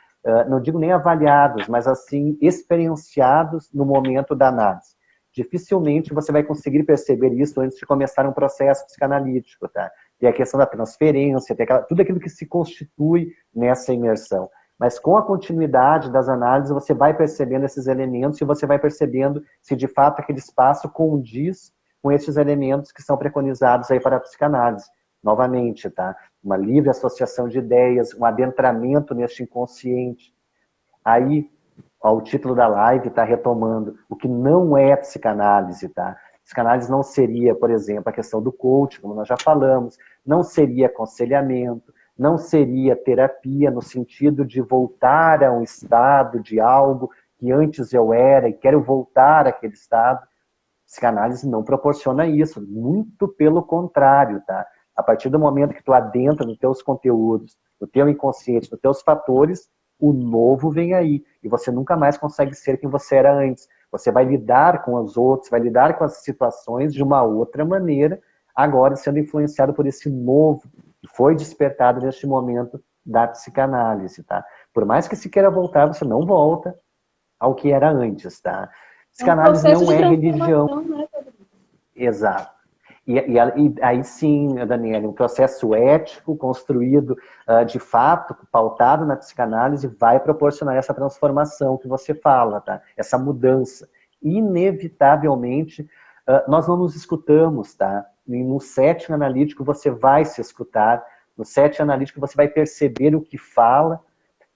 não digo nem avaliados, mas assim, experienciados no momento da análise. Dificilmente você vai conseguir perceber isso antes de começar um processo psicanalítico, tá? Tem a questão da transferência, tem tudo aquilo que se constitui nessa imersão. Mas com a continuidade das análises, você vai percebendo esses elementos e você vai percebendo se de fato aquele espaço condiz com esses elementos que são preconizados aí para a psicanálise. Novamente, tá? Uma livre associação de ideias, um adentramento neste inconsciente. Aí, ó, o título da live está retomando o que não é psicanálise, tá? Psicanálise não seria, por exemplo, a questão do coaching, como nós já falamos, não seria aconselhamento, não seria terapia no sentido de voltar a um estado de algo que antes eu era e quero voltar àquele estado. Psicanálise não proporciona isso, muito pelo contrário, tá? A partir do momento que tu adentra nos teus conteúdos, no teu inconsciente, nos teus fatores, o novo vem aí. E você nunca mais consegue ser quem você era antes. Você vai lidar com os outros, vai lidar com as situações de uma outra maneira, agora sendo influenciado por esse novo que foi despertado neste momento da psicanálise, tá? Por mais que se queira voltar, você não volta ao que era antes, tá? Psicanálise não é religião. Né? Exato. E aí sim, Daniela, um processo ético construído de fato, pautado na psicanálise, vai proporcionar essa transformação que você fala, tá? Essa mudança. Inevitavelmente, nós não nos escutamos, tá? E no setting analítico você vai se escutar, no setting analítico você vai perceber o que fala,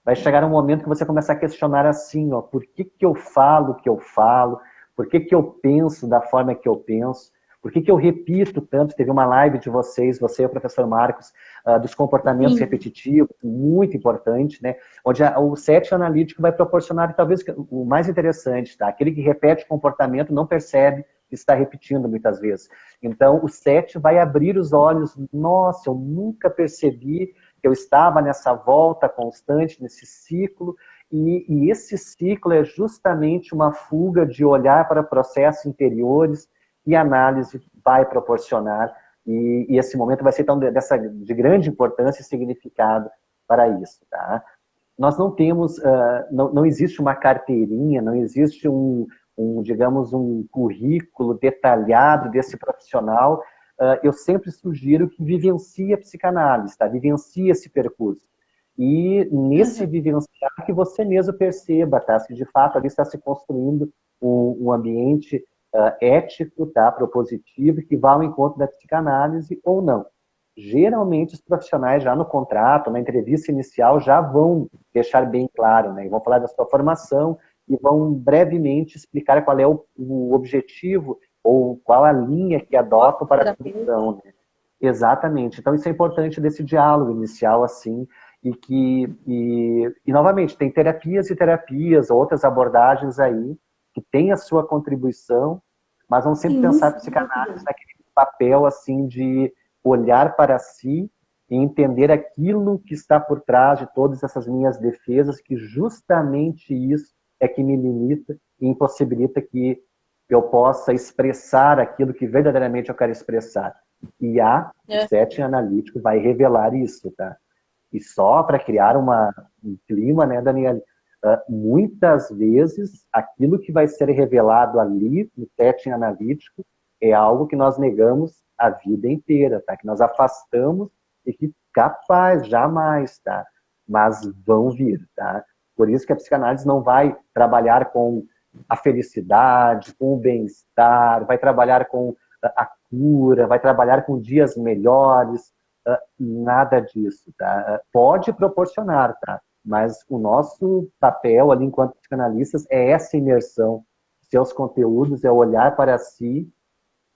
vai chegar um momento que você começa a questionar assim, ó, por que eu falo o que eu falo, por que eu penso da forma que eu penso, por que eu repito tanto? Teve uma live de vocês, você e o professor Marcos, dos comportamentos Sim. repetitivos, muito importante, né? Onde o setting analítico vai proporcionar, talvez, o mais interessante, tá? Aquele que repete o comportamento não percebe que está repetindo muitas vezes. Então, o setting vai abrir os olhos. Nossa, eu nunca percebi que eu estava nessa volta constante, nesse ciclo, e esse ciclo é justamente uma fuga de olhar para processos interiores, e a análise vai proporcionar, e esse momento vai ser tão de grande importância e significado para isso, tá? Nós não temos, não existe uma carteirinha, não existe digamos, um currículo detalhado desse profissional eu sempre sugiro que vivencie a psicanálise, tá? Vivencie esse percurso. E nesse vivenciar que você mesmo perceba, tá? Se de fato ali está se construindo um ambiente ético, tá? Propositivo, que vá ao encontro da psicanálise ou não. Geralmente os profissionais já no contrato, na entrevista inicial, já vão deixar bem claro, né? E vão falar da sua formação e vão brevemente explicar qual é o objetivo ou qual a linha que adotam para a condução, né? Exatamente. Então isso é importante desse diálogo inicial, assim, e novamente, tem terapias e terapias, outras abordagens aí, que têm a sua contribuição, mas vamos sempre pensar a psicanálise naquele papel, assim, de olhar para si e entender aquilo que está por trás de todas essas minhas defesas, que justamente isso é que me limita e impossibilita que eu possa expressar aquilo que verdadeiramente eu quero expressar. E o setting analítico vai revelar isso, tá? E só para criar um clima, né, Daniela? Muitas vezes, aquilo que vai ser revelado ali, no setting analítico, é algo que nós negamos a vida inteira, tá? Que nós afastamos e que capaz, jamais, tá? Mas vão vir, tá? Por isso que a psicanálise não vai trabalhar com a felicidade, com o bem-estar, vai trabalhar com a cura, vai trabalhar com dias melhores, nada disso, tá? Pode proporcionar, tá? Mas o nosso papel ali enquanto psicanalistas é essa imersão. Seus conteúdos é olhar para si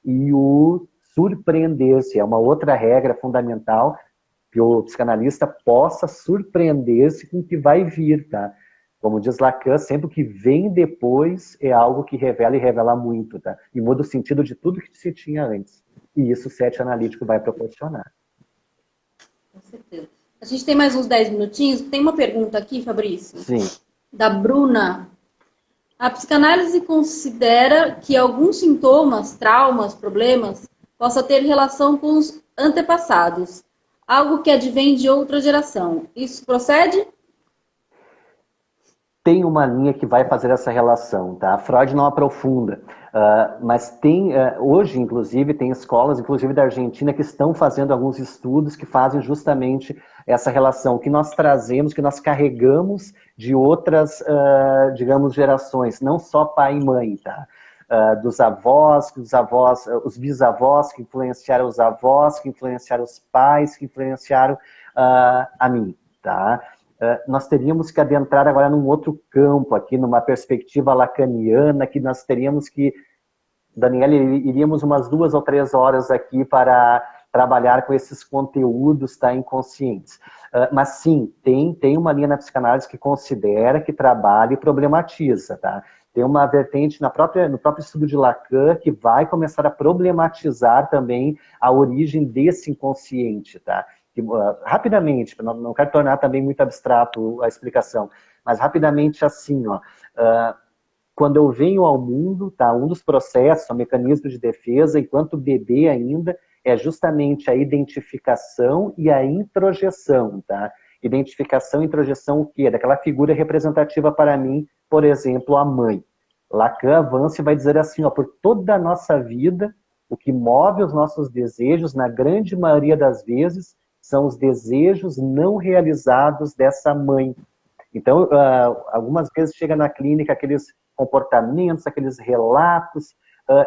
e o surpreender-se. É uma outra regra fundamental, que o psicanalista possa surpreender-se com o que vai vir, tá? Como diz Lacan, sempre o que vem depois é algo que revela e revela muito, tá? E muda o sentido de tudo que se tinha antes. E isso o setting analítico vai proporcionar. Com certeza. A gente tem mais uns 10 minutinhos. Tem uma pergunta aqui, Fabrício. Sim. Da Bruna. A psicanálise considera que alguns sintomas, traumas, problemas, possa ter relação com os antepassados. Algo que advém de outra geração. Isso procede? Tem uma linha que vai fazer essa relação, tá? Freud não aprofunda, mas tem, hoje, inclusive, tem escolas, inclusive da Argentina, que estão fazendo alguns estudos que fazem justamente essa relação, que nós trazemos, que nós carregamos de outras, digamos, gerações, não só pai e mãe, tá? Dos avós, os bisavós que influenciaram os avós, que influenciaram os pais, que influenciaram a mim, tá? Nós teríamos que adentrar agora num outro campo aqui, numa perspectiva lacaniana, que nós teríamos que, Daniela, iríamos umas 2 ou 3 horas aqui para trabalhar com esses conteúdos, tá, inconscientes. Mas sim, tem uma linha na psicanálise que considera, que trabalha e problematiza, tá? Tem uma vertente no próprio estudo de Lacan que vai começar a problematizar também a origem desse inconsciente, tá? Rapidamente, não quero tornar também muito abstrato a explicação, mas rapidamente assim, ó, quando eu venho ao mundo, tá, um dos processos, o mecanismo de defesa, enquanto bebê ainda, é justamente a identificação e a introjeção, tá? Identificação e introjeção o quê? Daquela figura representativa para mim, por exemplo, a mãe. Lacan avança e vai dizer assim, ó, por toda a nossa vida, o que move os nossos desejos, na grande maioria das vezes, são os desejos não realizados dessa mãe. Então, algumas vezes chega na clínica aqueles comportamentos, aqueles relatos,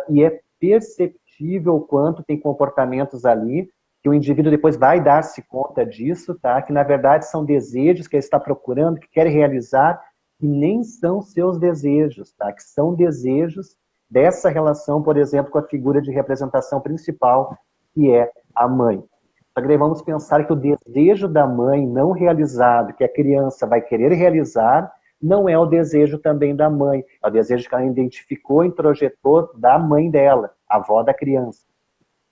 e é perceptível o quanto tem comportamentos ali, que o indivíduo depois vai dar-se conta disso, tá? Que na verdade são desejos que ele está procurando, que quer realizar, que nem são seus desejos, tá? Que são desejos dessa relação, por exemplo, com a figura de representação principal, que é a mãe. Só que daí vamos pensar que o desejo da mãe não realizado, que a criança vai querer realizar, não é o desejo também da mãe. É o desejo que ela identificou, introjetou da mãe dela, a avó da criança.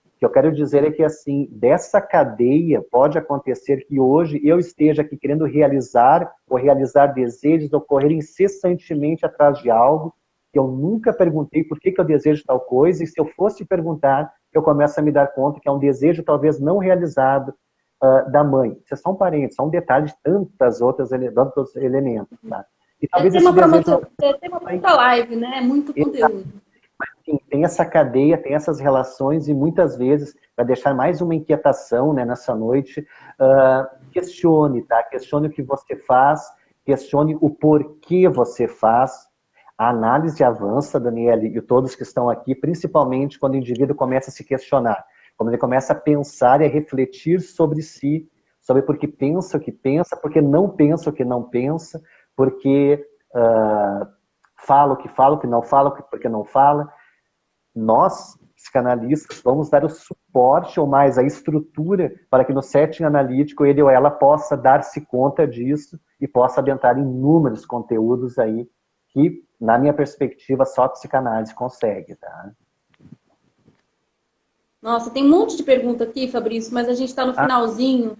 O que eu quero dizer é que, assim, dessa cadeia pode acontecer que hoje eu esteja aqui querendo realizar ou realizar desejos ou correr incessantemente atrás de algo que eu nunca perguntei por que eu desejo tal coisa, e se eu fosse perguntar, eu começo a me dar conta que é um desejo talvez não realizado da mãe. Isso é só um parênteses, só um detalhe de tantos outros elementos. Tá? E talvez tem uma própria live, né? Muito conteúdo. enfim, tem essa cadeia, tem essas relações e muitas vezes, para deixar mais uma inquietação, né, nessa noite, questione, tá? Questione o que você faz, questione o porquê você faz. A análise avança, Daniele, e todos que estão aqui, principalmente quando o indivíduo começa a se questionar, quando ele começa a pensar e a refletir sobre si, sobre por que pensa o que pensa, porque não pensa o que não pensa, porque fala o que não fala, porque não fala. Nós, psicanalistas, vamos dar o suporte ou mais a estrutura para que no setting analítico ele ou ela possa dar-se conta disso e possa adentrar em inúmeros conteúdos aí que, na minha perspectiva, só a psicanálise consegue, tá? Nossa, tem um monte de pergunta aqui, Fabrício, mas a gente está no finalzinho,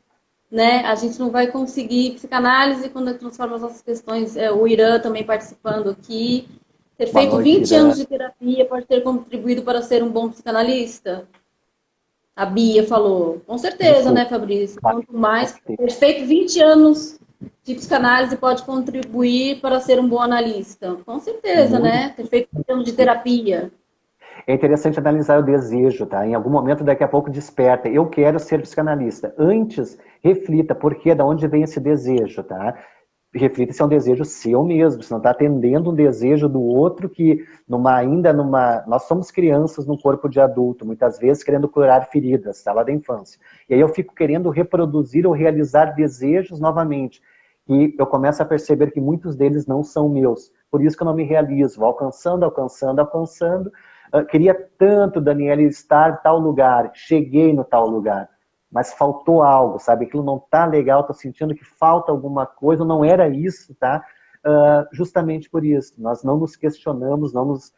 né? A gente não vai conseguir psicanálise quando transforma as nossas questões. O Irã também participando aqui. Ter feito 20 anos de terapia pode ter contribuído para ser um bom psicanalista? A Bia falou. Com certeza, né, Fabrício? Quanto mais. Ter feito 20 anos de psicanálise pode contribuir para ser um bom analista. Com certeza, né? Ter feito 20 anos de terapia. É interessante analisar o desejo, tá? Em algum momento, daqui a pouco, desperta. Eu quero ser psicanalista. Antes, reflita por quê, de onde vem esse desejo, tá? Reflita se é um desejo seu mesmo, se não está atendendo um desejo do outro que, nós somos crianças num corpo de adulto, muitas vezes querendo curar feridas, tá? Lá da infância. E aí eu fico querendo reproduzir ou realizar desejos novamente. E eu começo a perceber que muitos deles não são meus. Por isso que eu não me realizo. Vou alcançando. Queria tanto, Daniele, estar em tal lugar. Cheguei no tal lugar. Mas faltou algo, sabe? Aquilo não tá legal, tô sentindo que falta alguma coisa, não era isso, tá? Justamente por isso, nós não nos questionamos, não nos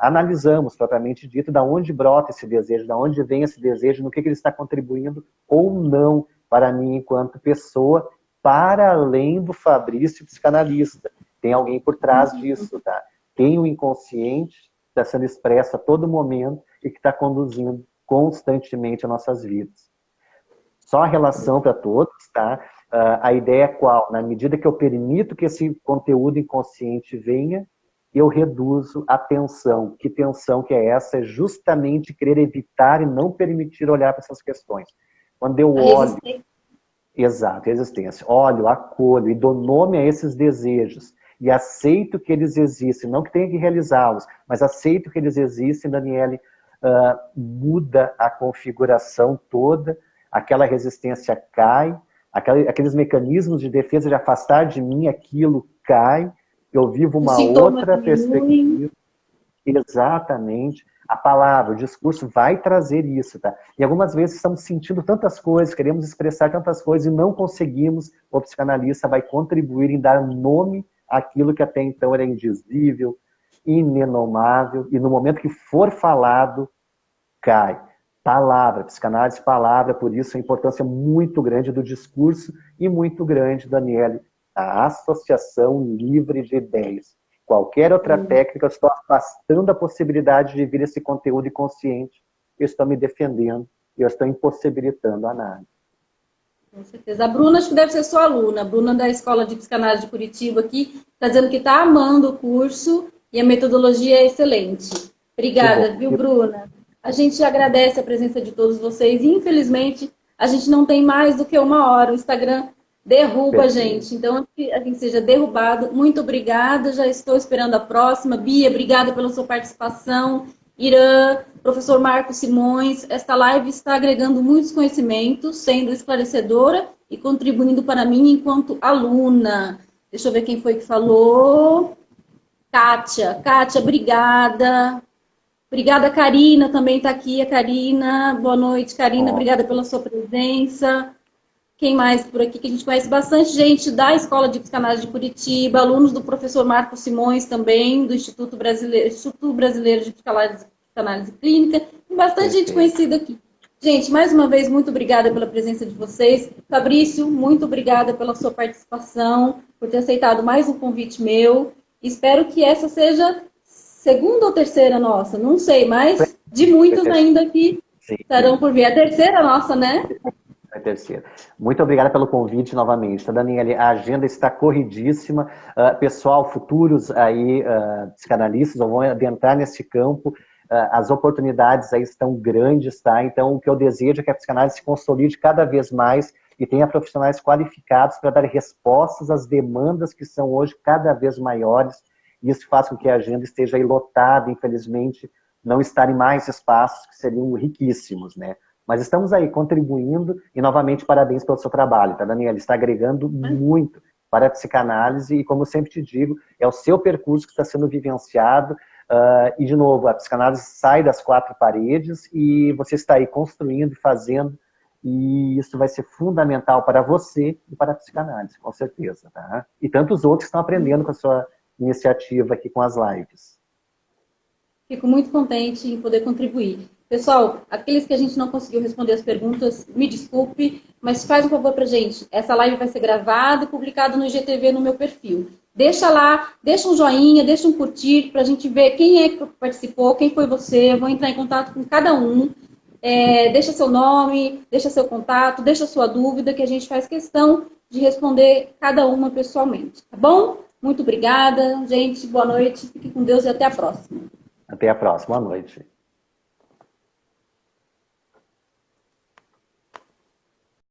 analisamos, propriamente dito, da onde brota esse desejo, da onde vem esse desejo, no que ele está contribuindo ou não para mim enquanto pessoa, para além do Fabrício psicanalista. Tem alguém por trás disso, tá? Tem o inconsciente que está sendo expresso a todo momento e que está conduzindo constantemente as nossas vidas. Só a relação para todos, tá? A ideia é qual? Na medida que eu permito que esse conteúdo inconsciente venha, eu reduzo a tensão. Que tensão que é essa? É justamente querer evitar e não permitir olhar para essas questões. Quando eu olho... Exato, resistência. Olho, acolho e dou nome a esses desejos e aceito que eles existem, não que tenha que realizá-los, mas aceito que eles existem, Daniele, muda a configuração toda, aquela resistência cai, aqueles mecanismos de defesa de afastar de mim aquilo cai, eu vivo uma outra perspectiva. Exatamente. A palavra, o discurso vai trazer isso, tá? E algumas vezes estamos sentindo tantas coisas, queremos expressar tantas coisas e não conseguimos. O psicanalista vai contribuir em dar nome àquilo que até então era indizível, inenomável, e no momento que for falado, cai. Palavra, psicanálise, palavra, por isso a importância muito grande do discurso e muito grande, Daniele, a associação livre de ideias. Qualquer outra técnica, eu estou afastando a possibilidade de vir esse conteúdo inconsciente, eu estou me defendendo, eu estou impossibilitando a análise. Com certeza. A Bruna, acho que deve ser sua aluna. A Bruna da Escola de Psicanálise de Curitiba aqui, está dizendo que está amando o curso e a metodologia é excelente. Obrigada, viu, Bruna? A gente agradece a presença de todos vocês. Infelizmente, a gente não tem mais do que 1 hora. O Instagram derruba a gente. Então, que a gente seja derrubado. Muito obrigada. Já estou esperando a próxima. Bia, obrigada pela sua participação. Irã, professor Marcos Simões. Esta live está agregando muitos conhecimentos, sendo esclarecedora e contribuindo para mim enquanto aluna. Deixa eu ver quem foi que falou. Kátia. Kátia, obrigada. Obrigada, Karina, também está aqui, a Karina. Boa noite, Karina, obrigada pela sua presença. Quem mais por aqui que a gente conhece? Bastante gente da Escola de Psicanálise de Curitiba, alunos do professor Marcos Simões também, do Instituto Brasileiro de Psicanálise Clínica. Tem bastante gente conhecida aqui. Gente, mais uma vez, muito obrigada pela presença de vocês. Fabrício, muito obrigada pela sua participação, por ter aceitado mais um convite meu. Espero que essa seja... segunda ou terceira nossa, não sei, mas de muitas ainda que estarão por vir. A terceira nossa, né? terceira. Muito obrigada pelo convite novamente, tá, Daniele? A agenda está corridíssima. Pessoal, futuros aí, psicanalistas, vão adentrar nesse campo. As oportunidades aí estão grandes, tá? Então, o que eu desejo é que a psicanálise se consolide cada vez mais e tenha profissionais qualificados para dar respostas às demandas que são hoje cada vez maiores. E isso faz com que a agenda esteja aí lotada, infelizmente, não estar em mais espaços que seriam riquíssimos, né? Mas estamos aí contribuindo e, novamente, parabéns pelo seu trabalho, tá, Daniela? Está agregando muito para a psicanálise e, como eu sempre te digo, é o seu percurso que está sendo vivenciado e, de novo, a psicanálise sai das quatro paredes e você está aí construindo e fazendo e isso vai ser fundamental para você e para a psicanálise, com certeza, tá? E tantos outros que estão aprendendo com a sua iniciativa aqui com as lives. Fico muito contente em poder contribuir. Pessoal, aqueles que a gente não conseguiu responder as perguntas, me desculpe, mas faz um favor pra gente. Essa live vai ser gravada e publicada no IGTV no meu perfil. Deixa lá, deixa um joinha, deixa um curtir pra gente ver quem é que participou, quem foi você. Eu vou entrar em contato com cada um. Deixa seu nome, deixa seu contato, deixa sua dúvida, que a gente faz questão de responder cada uma pessoalmente. Tá bom? Muito obrigada, gente. Boa noite. Fique com Deus e até a próxima. Até a próxima. Boa noite.